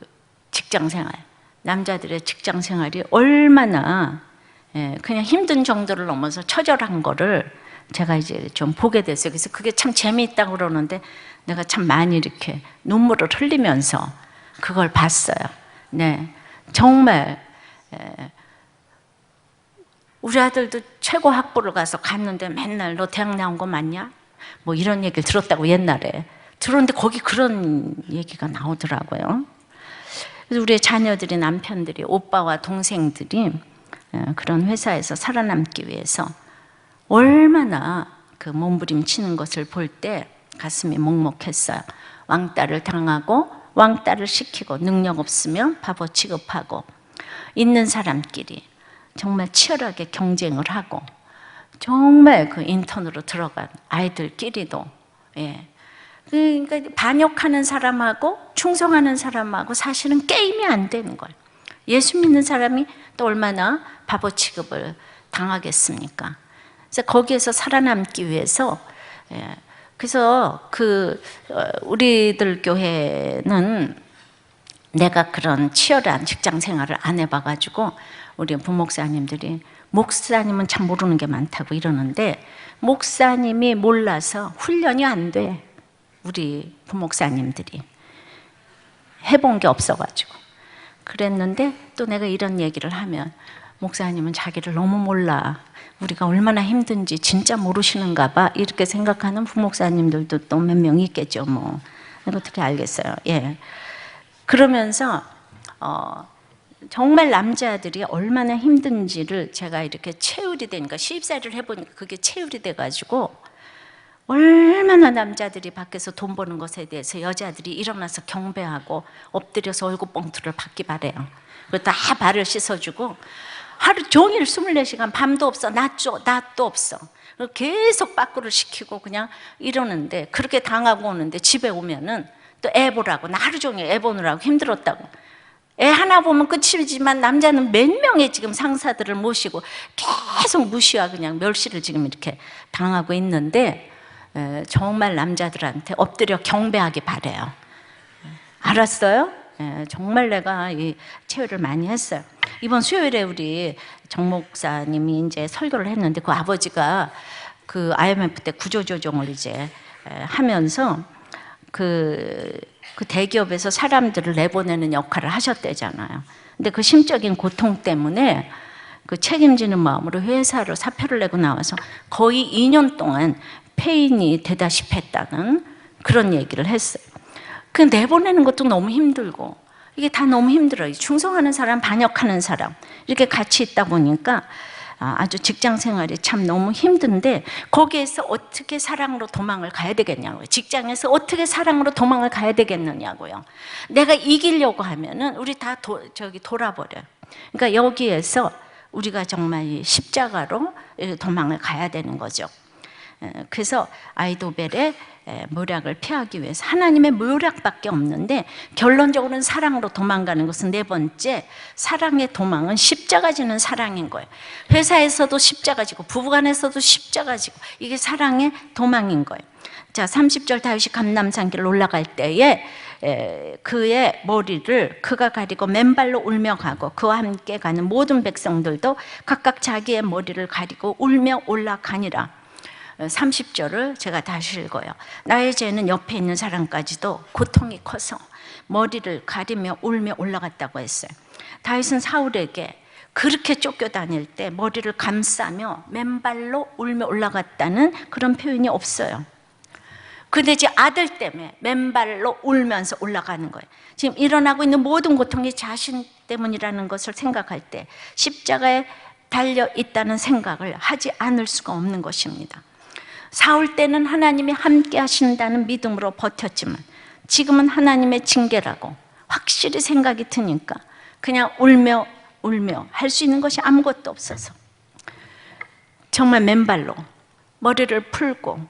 Speaker 1: 직장 생활, 남자들의 직장 생활이 얼마나 그냥 힘든 정도를 넘어서 처절한 거를 제가 이제 좀 보게 됐어요. 그래서 그게 참 재미있다고 그러는데 내가 참 많이 이렇게 눈물을 흘리면서 그걸 봤어요. 네, 정말 우리 아들도 최고 학부를 가서 갔는데 맨날 너 대학 나온 거 맞냐? 뭐 이런 얘기를 들었다고 옛날에 들었는데 거기 그런 얘기가 나오더라고요. 그래서 우리 자녀들이, 남편들이, 오빠와 동생들이 그런 회사에서 살아남기 위해서 얼마나 그 몸부림치는 것을 볼 때 가슴이 먹먹했어요. 왕따를 당하고 왕따를 시키고 능력 없으면 바보 취급하고 있는 사람끼리 정말 치열하게 경쟁을 하고 정말 그 인턴으로 들어간 아이들끼리도 그러니까 반역하는 사람하고 충성하는 사람하고 사실은 게임이 안 되는 거예요. 예수 믿는 사람이 또 얼마나 바보 취급을 당하겠습니까? 그래서 거기에서 살아남기 위해서 그래서 우리들 교회는 내가 그런 치열한 직장 생활을 안 해봐가지고 우리 부목사님들이 목사님은 참 모르는 게 많다고 이러는데 목사님이 몰라서 훈련이 안 돼. 우리 부목사님들이 해본 게 없어가지고 그랬는데 또 내가 이런 얘기를 하면 목사님은 자기를 너무 몰라. 우리가 얼마나 힘든지 진짜 모르시는가 봐. 이렇게 생각하는 부목사님들도 또 몇 명 있겠죠. 뭐 내가 어떻게 알겠어요. 예. 그러면서 정말 남자들이 얼마나 힘든지를 제가 이렇게 체휼이 되니까 시집살이를 해보니까 그게 체휼이 돼가지고 얼마나 남자들이 밖에서 돈 버는 것에 대해서 여자들이 일어나서 경배하고 엎드려서 얼굴 뻥투를 받기 바래요. 그리고 다 발을 씻어주고 하루 종일 24시간 밤도 없어 낮도 없어 계속 빠꾸를 시키고 그냥 이러는데 그렇게 당하고 오는데 집에 오면은 또 애 보라고 나 하루 종일 애 보느라고 힘들었다고 애 하나 보면 끝이지만 남자는 몇 명의 지금 상사들을 모시고 계속 무시와 그냥 멸시를 지금 이렇게 당하고 있는데 정말 남자들한테 엎드려 경배하기 바래요. 알았어요? 정말 내가 이 체험을 많이 했어요. 이번 수요일에 우리 정 목사님이 이제 설교를 했는데 그 아버지가 그 IMF 때 구조조정을 이제 하면서 그 대기업에서 사람들을 내보내는 역할을 하셨대잖아요. 근데 그 심적인 고통 때문에 그 책임지는 마음으로 회사로 사표를 내고 나와서 거의 2년 동안 폐인이 되다시피 했다는 그런 얘기를 했어요. 그 내보내는 것도 너무 힘들고 이게 다 너무 힘들어요. 충성하는 사람, 반역하는 사람 이렇게 같이 있다 보니까 아주 직장 생활이 참 너무 힘든데 거기에서 어떻게 사랑으로 도망을 가야 되겠냐고요. 직장에서 어떻게 사랑으로 도망을 가야 되겠느냐고요. 내가 이기려고 하면은 우리 다 돌아버려요. 그러니까 여기에서 우리가 정말 이 십자가로 도망을 가야 되는 거죠. 그래서 아이도벨의 모략을 피하기 위해서 하나님의 모략밖에 없는데 결론적으로는 사랑으로 도망가는 것은 네 번째, 사랑의 도망은 십자가 지는 사랑인 거예요. 회사에서도 십자가 지고 부부간에서도 십자가 지고 이게 사랑의 도망인 거예요. 자, 30절 다윗이 감람산길을 올라갈 때에 그의 머리를 그가 가리고 맨발로 울며 가고 그와 함께 가는 모든 백성들도 각각 자기의 머리를 가리고 울며 올라가니라. 30절을 제가 다시 읽어요. 나의 죄는 옆에 있는 사람까지도 고통이 커서 머리를 가리며 울며 올라갔다고 했어요. 다윗은 사울에게 그렇게 쫓겨다닐 때 머리를 감싸며 맨발로 울며 올라갔다는 그런 표현이 없어요. 근데 이제 아들 때문에 맨발로 울면서 올라가는 거예요. 지금 일어나고 있는 모든 고통이 자신 때문이라는 것을 생각할 때 십자가에 달려 있다는 생각을 하지 않을 수가 없는 것입니다. 사울 때는 하나님이 함께 하신다는 믿음으로 버텼지만 지금은 하나님의 징계라고 확실히 생각이 드니까 그냥 울며 할 수 있는 것이 아무것도 없어서 정말 맨발로 머리를 풀고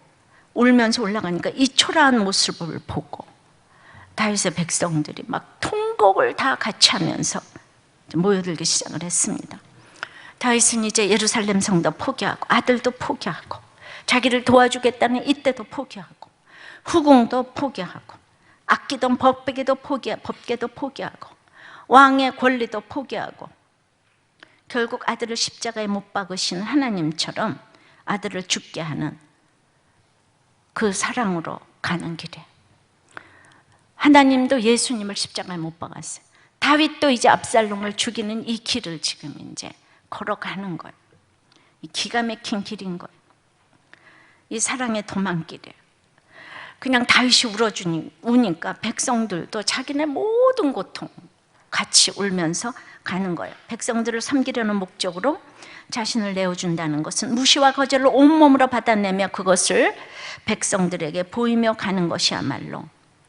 Speaker 1: 울면서 올라가니까 이 초라한 모습을 보고 다윗의 백성들이 막 통곡을 다 같이 하면서 모여들기 시작을 했습니다. 다윗은 이제 예루살렘 성도 포기하고 아들도 포기하고 자기를 도와주겠다는 이때도 포기하고 후궁도 포기하고 아끼던 법궤도 포기하고 왕의 권리도 포기하고 결국 아들을 십자가에 못 박으신 하나님처럼 아들을 죽게 하는 그 사랑으로 가는 길에 하나님도 예수님을 십자가에 못 박았어요. 다윗도 이제 압살롬을 죽이는 이 길을 지금 이제 걸어가는 거예요. 이 기가 막힌 길인 거예요. 이 사랑의 도망길이에요. 그냥 다윗이 우니까 백성들도 자기네 모든 고통 같이 울면서 가는 거예요. 백성들을 섬기려는 목적으로 자신을 내어준다는 것은 무시와 거절을 온몸으로 받아내며 그것을 백성들에게 보이며 가는 것이야말로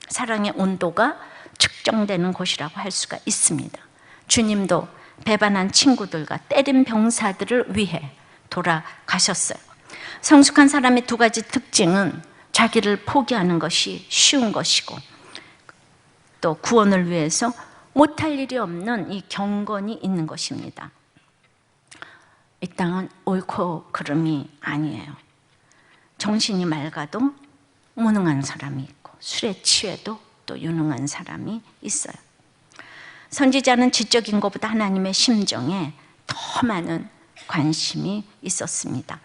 Speaker 1: 사랑의 온도가 측정되는 곳이라고 할 수가 있습니다. 주님도 배반한 친구들과 때린 병사들을 위해 돌아가셨어요. 성숙한 사람의 두 가지 특징은 자기를 포기하는 것이 쉬운 것이고 또 구원을 위해서 못할 일이 없는 이 경건이 있는 것입니다. 이 땅은 옳고 그름이 아니에요. 정신이 맑아도 무능한 사람이 있고 술에 취해도 또 유능한 사람이 있어요. 선지자는 지적인 것보다 하나님의 심정에 더 많은 관심이 있었습니다.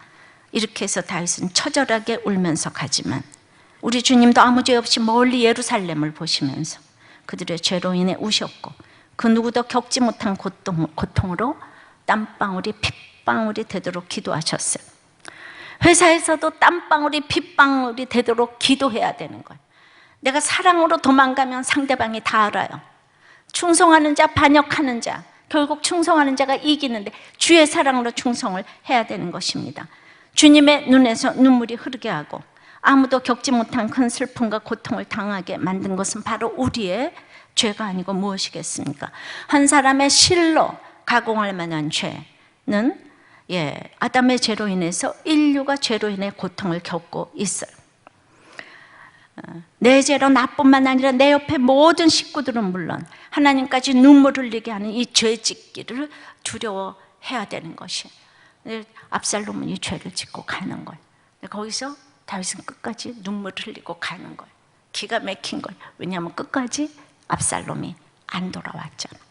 Speaker 1: 이렇게 해서 다윗은 처절하게 울면서 가지만 우리 주님도 아무 죄 없이 멀리 예루살렘을 보시면서 그들의 죄로 인해 우셨고 그 누구도 겪지 못한 고통으로 땀방울이 핏방울이 되도록 기도하셨어요. 회사에서도 땀방울이 핏방울이 되도록 기도해야 되는 거예요. 내가 사랑으로 도망가면 상대방이 다 알아요. 충성하는 자, 반역하는 자, 결국 충성하는 자가 이기는데 주의 사랑으로 충성을 해야 되는 것입니다. 주님의 눈에서 눈물이 흐르게 하고 아무도 겪지 못한 큰 슬픔과 고통을 당하게 만든 것은 바로 우리의 죄가 아니고 무엇이겠습니까? 한 사람의 실로 가공할 만한 죄는 아담의 죄로 인해서 인류가 죄로 인해 고통을 겪고 있어요. 내 죄로 나뿐만 아니라 내 옆에 모든 식구들은 물론 하나님까지 눈물 흘리게 하는 이 죄짓기를 두려워해야 되는 것이에요. 압살롬은 이 죄를 짓고 가는 거예요. 거기서 다윗은 끝까지 눈물을 흘리고 가는 거예요. 기가 막힌 거예요. 왜냐하면 끝까지 압살롬이 안 돌아왔잖아요.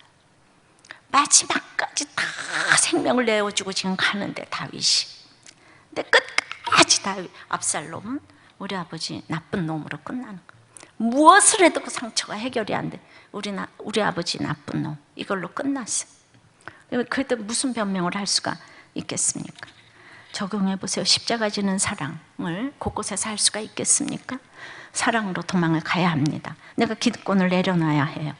Speaker 1: 마지막까지 다 생명을 내어주고 지금 가는데 다윗이. 근데 끝까지 압살롬은 우리 아버지 나쁜 놈으로 끝나는 거예요. 무엇을 해도 그 상처가 해결이 안 돼. 우리 아버지 나쁜 놈 이걸로 끝났어요. 그래도 무슨 변명을 할 수가 있겠습니까? 적용해 보세요. 십자가 지는 사랑을 곳곳에서 할 수가 있겠습니까? 사랑으로 도망을 가야 합니다. 내가 기득권을 내려놔야 해요.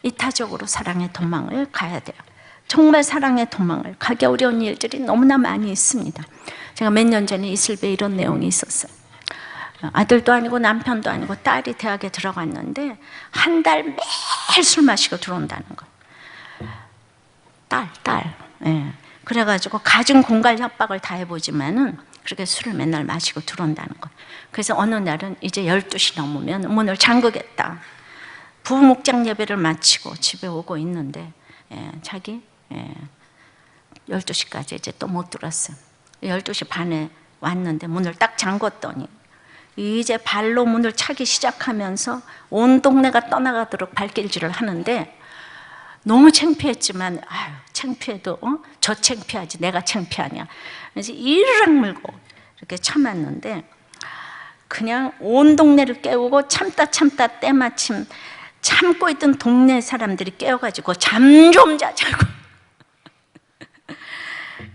Speaker 1: 이타적으로 사랑의 도망을 가야 돼요. 정말 사랑의 도망을 가기 어려운 일들이 너무나 많이 있습니다. 제가 몇 년 전에 있을 때 이런 내용이 있었어요. 아들도 아니고 남편도 아니고 딸이 대학에 들어갔는데 한 달 매일 술 마시고 들어온다는 거예요. 딸. 예. 그래가지고 가진 공갈 협박을 다 해보지만은 그렇게 술을 맨날 마시고 들어온다는 거예요. 그래서 어느 날은 이제 12시 넘으면 문을 잠그겠다. 부목장 예배를 마치고 집에 오고 있는데 자기 12시까지 이제 또 못 들었어요. 12시 반에 왔는데 문을 딱 잠궜더니 이제 발로 문을 차기 시작하면서 온 동네가 떠나가도록 발길질을 하는데 너무 창피했지만 창피해도 저 창피하지 내가 창피하냐. 그래서 이를 악물고 이렇게 참았는데 그냥 온 동네를 깨우고 참다 때마침 참고 있던 동네 사람들이 깨워가지고 잠 좀 자자고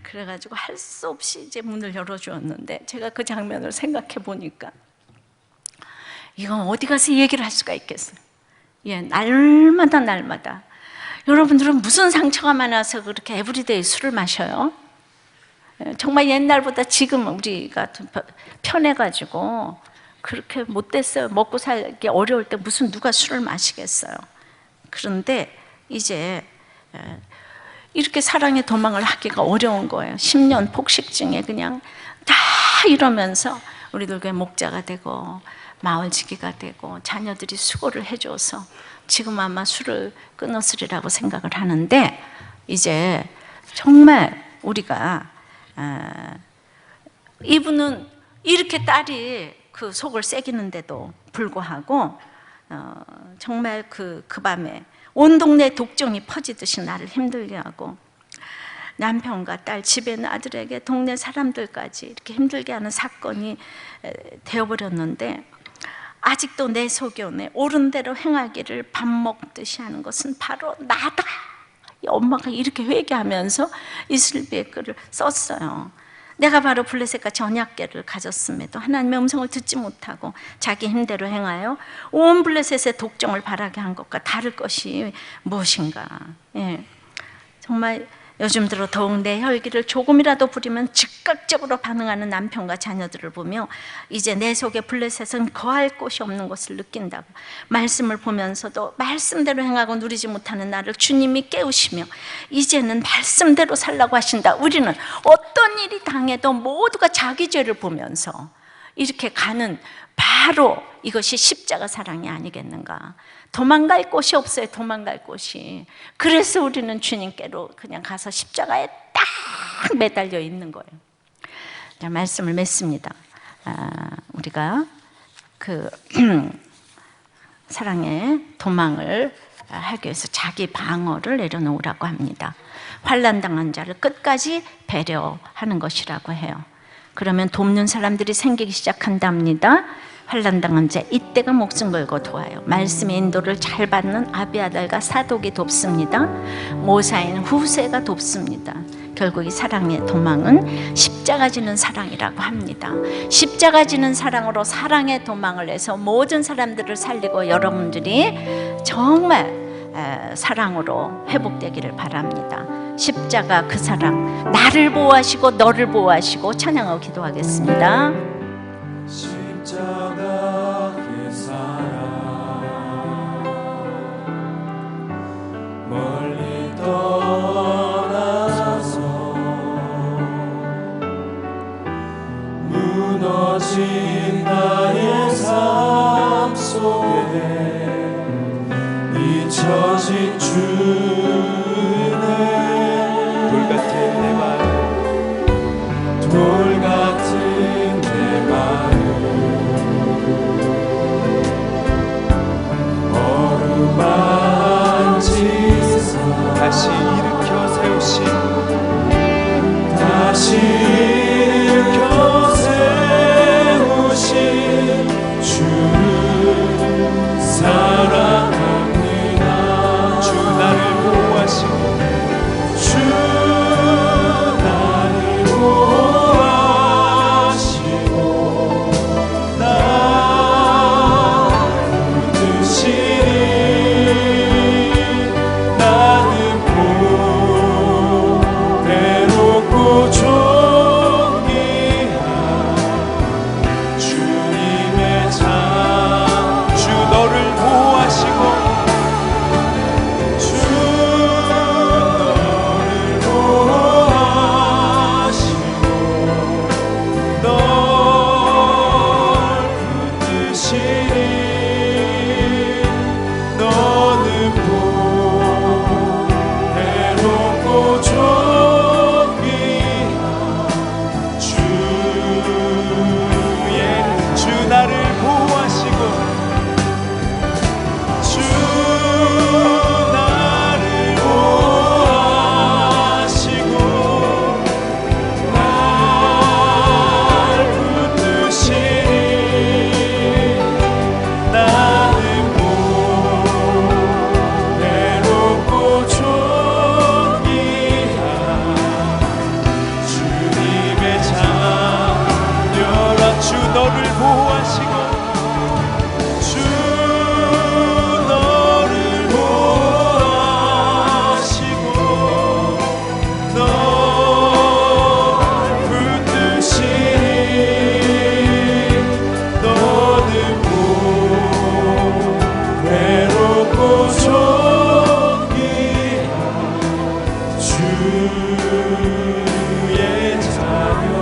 Speaker 1: 그래가지고 할 수 없이 이제 문을 열어주었는데 제가 그 장면을 생각해 보니까 이건 어디 가서 얘기를 할 수가 있겠어요. 날마다 여러분들은 무슨 상처가 많아서 그렇게 에브리데이 술을 마셔요? 정말 옛날보다 지금 우리가 편해가지고 그렇게 못됐어요. 먹고 살기 어려울 때 무슨 누가 술을 마시겠어요. 그런데 이제 이렇게 사랑의 도망을 하기가 어려운 거예요. 10년 폭식증에 그냥 다 이러면서 우리들 교회 목자가 되고 마을지기가 되고 자녀들이 수고를 해줘서 지금 아마 술을 끊었으리라고 생각을 하는데, 이제 정말 우리가 이분은 이렇게 딸이 그 속을 새기는데도 불구하고 정말 그 밤에 온 동네 독종이 퍼지듯이 나를 힘들게 하고, 남편과 딸, 집에 있는 아들에게 동네 사람들까지 이렇게 힘들게 하는 사건이 되어버렸는데, 아직도 내 소견에 옳은 대로 행하기를 밥 먹듯이 하는 것은 바로 나다. 엄마가 이렇게 회개하면서 이슬비의 글을 썼어요. 내가 바로 블레셋같이 언약궤를 가졌음에도 하나님의 음성을 듣지 못하고 자기 힘대로 행하여 온 블레셋의 독종을 바라게 한 것과 다를 것이 무엇인가. 정말 요즘 들어 더욱 내 혈기를 조금이라도 부리면 즉각적으로 반응하는 남편과 자녀들을 보며 이제 내 속에 블레셋은 거할 곳이 없는 것을 느낀다고, 말씀을 보면서도 말씀대로 행하고 누리지 못하는 나를 주님이 깨우시며 이제는 말씀대로 살라고 하신다. 우리는 어떤 일이 당해도 모두가 자기 죄를 보면서 이렇게 가는, 바로 이것이 십자가 사랑이 아니겠는가. 도망갈 곳이 없어요. 도망갈 곳이. 그래서 우리는 주님께로 그냥 가서 십자가에 딱 매달려 있는 거예요. 자, 말씀을 맺습니다. 우리가 그 사랑의 도망을 하기 위해서 자기 방어를 내려놓으라고 합니다. 환난 당한 자를 끝까지 배려하는 것이라고 해요. 그러면 돕는 사람들이 생기기 시작한답니다. 환난 당한 자, 이때가 목숨 걸고 도와요. 말씀의 인도를 잘 받는 아비아달과 사독이 돕습니다. 모사인 후세가 돕습니다. 결국 이 사랑의 도망은 십자가 지는 사랑이라고 합니다. 십자가 지는 사랑으로 사랑의 도망을 해서 모든 사람들을 살리고 여러분들이 정말 사랑으로 회복되기를 바랍니다. 십자가 그 사랑, 나를 보호하시고 너를 보호하시고 찬양하고 기도하겠습니다.
Speaker 2: 십자가 그 사랑 멀리 떠나서 무너진 나의 삶 속에 잊혀진 주는 돌같은 내 마음, 돌같은 내 마음 어루만지사 다시 일으켜 세우신, 다시 일으켜 세우신 주를 사랑합니다. 주 나를 보호하시고, 주 나를 보호하시고 날 붙드시니 나는 보배롭고 주의 자녀.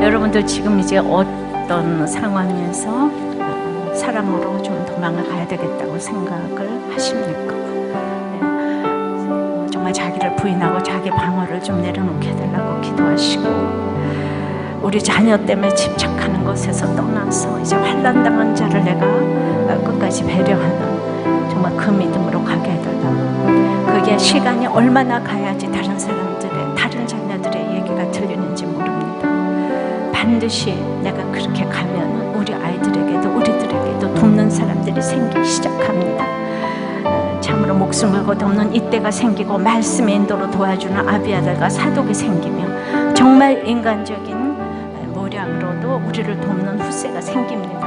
Speaker 1: 여러분들 지금 이제 어떤 상황에서 사랑으로 좀 도망을 가야 되겠다고 생각을 하십니까? 네. 정말 자기를 부인하고 자기 방어를 좀 내려놓게 해달라고 기도하시고, 우리 자녀 때문에 집착하는 것에서 떠나서 이제 환난당한 자를 내가 끝까지 배려하는 정말 그 믿음으로 가게 해달라. 그게 시간이 얼마나 가야지 다른 사람들의, 다른 자녀들의 얘기가 들리는지 모릅니다. 반드시 내가 그렇게 가면 우리 아이들에게도 우리들에게도 돕는 사람들이 생기기 시작합니다. 참으로 목숨을 거둬없는 이때가 생기고 말씀의 인도로 도와주는 아비아들과 사독이 생기며 정말 인간적인 모량으로도 우리를 돕는 후세가 생깁니다.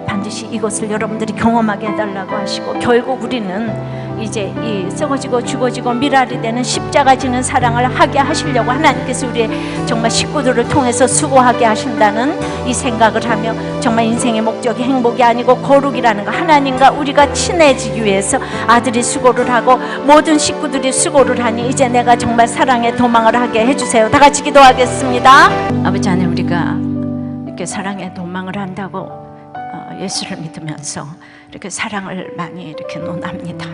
Speaker 1: 반드시 이것을 여러분들이 경험하게 해달라고 하시고, 결국 우리는 이제 이 썩어지고 죽어지고 미랄이 되는 십자가 지는 사랑을 하게 하시려고 하나님께서 우리의 정말 식구들을 통해서 수고하게 하신다는 이 생각을 하며, 정말 인생의 목적이 행복이 아니고 거룩이라는 거, 하나님과 우리가 친해지기 위해서 아들이 수고를 하고 모든 식구들이 수고를 하니 이제 내가 정말 사랑의 도망을 하게 해주세요. 다 같이 기도하겠습니다. 아버지 하나님, 우리가 이렇게 사랑의 도망을 한다고 예수를 믿으면서 이렇게 사랑을 많이 이렇게 논합니다.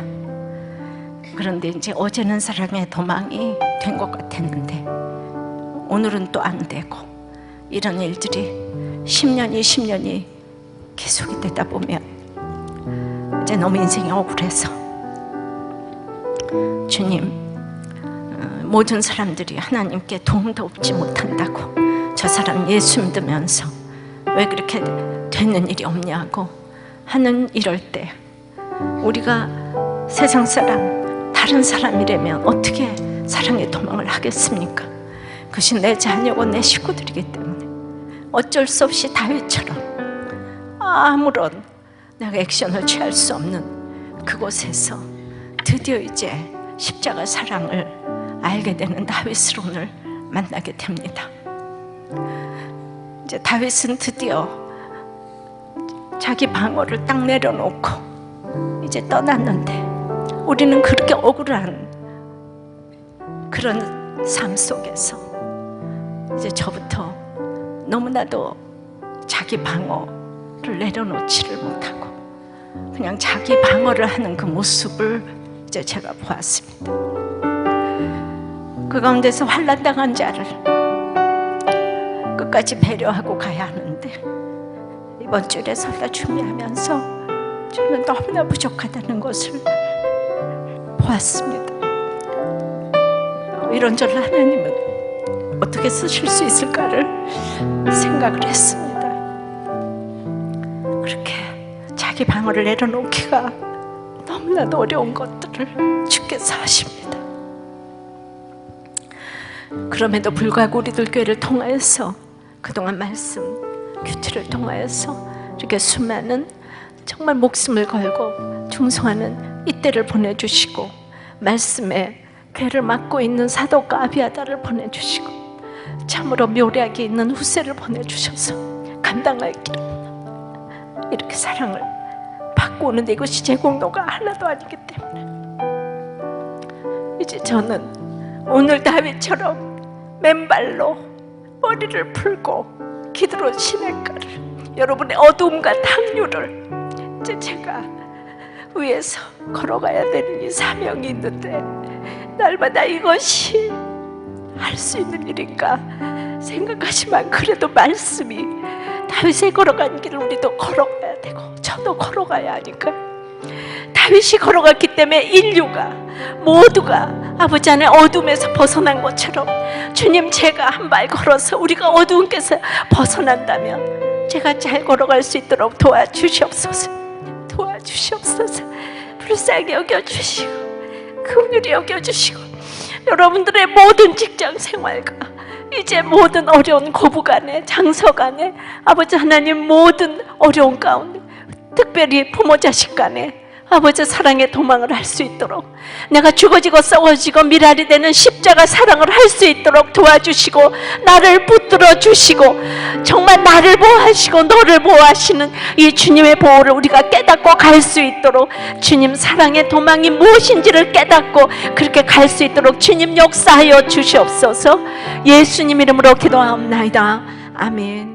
Speaker 1: 그런데 이제 어제는 사랑의 도망이 된 것 같았는데 오늘은 또 안 되고, 이런 일들이 10년이 20년이 계속이 되다 보면 이제 너무 인생이 억울해서, 주님, 모든 사람들이 하나님께 도움도 얻지 못한다고, 저 사람 예수 믿으면서 왜 그렇게 되는 일이 없냐고 하는 이럴 때, 우리가 세상 사람, 다른 사람이라면 어떻게 사랑의 도망을 하겠습니까? 그것이 내 자녀고 내 식구들이기 때문에 어쩔 수 없이 다윗처럼 아무런 내가 액션을 취할 수 없는 그곳에서 드디어 이제 십자가 사랑을 알게 되는 다윗을 오늘 만나게 됩니다. 이제 다윗은 드디어 자기 방어를 딱 내려놓고 이제 떠났는데, 우리는 그렇게 억울한 그런 삶 속에서 이제 저부터 너무나도 자기 방어를 내려놓지를 못하고 그냥 자기 방어를 하는 그 모습을 이제 제가 보았습니다. 그 가운데서 환난당한 자를 끝까지 배려하고 가야 하는데, 이번 주일에 설교 준비하면서 저는 너무나 부족하다는 것을 보았습니다. 이런저런 하나님은 어떻게 쓰실 수 있을까를 생각을 했습니다. 그렇게 자기 방어를 내려놓기가 너무나도 어려운 것들을 주께서 하십니다. 그럼에도 불구하고 우리들 교회를 통하여서 그동안 말씀 큐티를 통하여서 이렇게 수많은 정말 목숨을 걸고 충성하는 이때를 보내주시고, 말씀에 괴를 맡고 있는 사독과 아비아다를 보내주시고, 참으로 묘략이 있는 후세를 보내주셔서 감당할 길은 이렇게 사랑을 받고 오는데, 이것이 제 공로가 하나도 아니기 때문에 이제 저는 오늘 다윗처럼 맨발로 머리를 풀고 기드론 시냇가를, 여러분의 어두움과 탕류를 이제 제가 위에서 걸어가야 되는 이 사명이 있는데, 날마다 이것이 할 수 있는 일인가 생각하지만, 그래도 말씀이 다윗이 걸어간 길을 우리도 걸어가야 되고 저도 걸어가야 하니까, 다윗이 걸어갔기 때문에 인류가 모두가 아버지 안에 어둠에서 벗어난 것처럼, 주님, 제가 한 발 걸어서 우리가 어두움께서 벗어난다면 제가 잘 걸어갈 수 있도록 도와주시옵소서. 도와주시옵소서. 불쌍히 여겨주시고 긍휼히 여겨주시고, 여러분들의 모든 직장 생활과 이제 모든 어려운 고부간에, 장서간에, 아버지 하나님 모든 어려운 가운데, 특별히 부모 자식 간에
Speaker 3: 아버지 사랑의 도망을 할 수 있도록, 내가 죽어지고 썩어지고 미랄이 되는 십자가 사랑을 할 수 있도록 도와주시고 나를 붙들어 주시고 정말 나를 보호하시고 너를 보호하시는 이 주님의 보호를 우리가 깨닫고 갈 수 있도록, 주님 사랑의 도망이 무엇인지를 깨닫고 그렇게 갈 수 있도록 주님 역사하여 주시옵소서. 예수님 이름으로 기도하옵나이다. 아멘.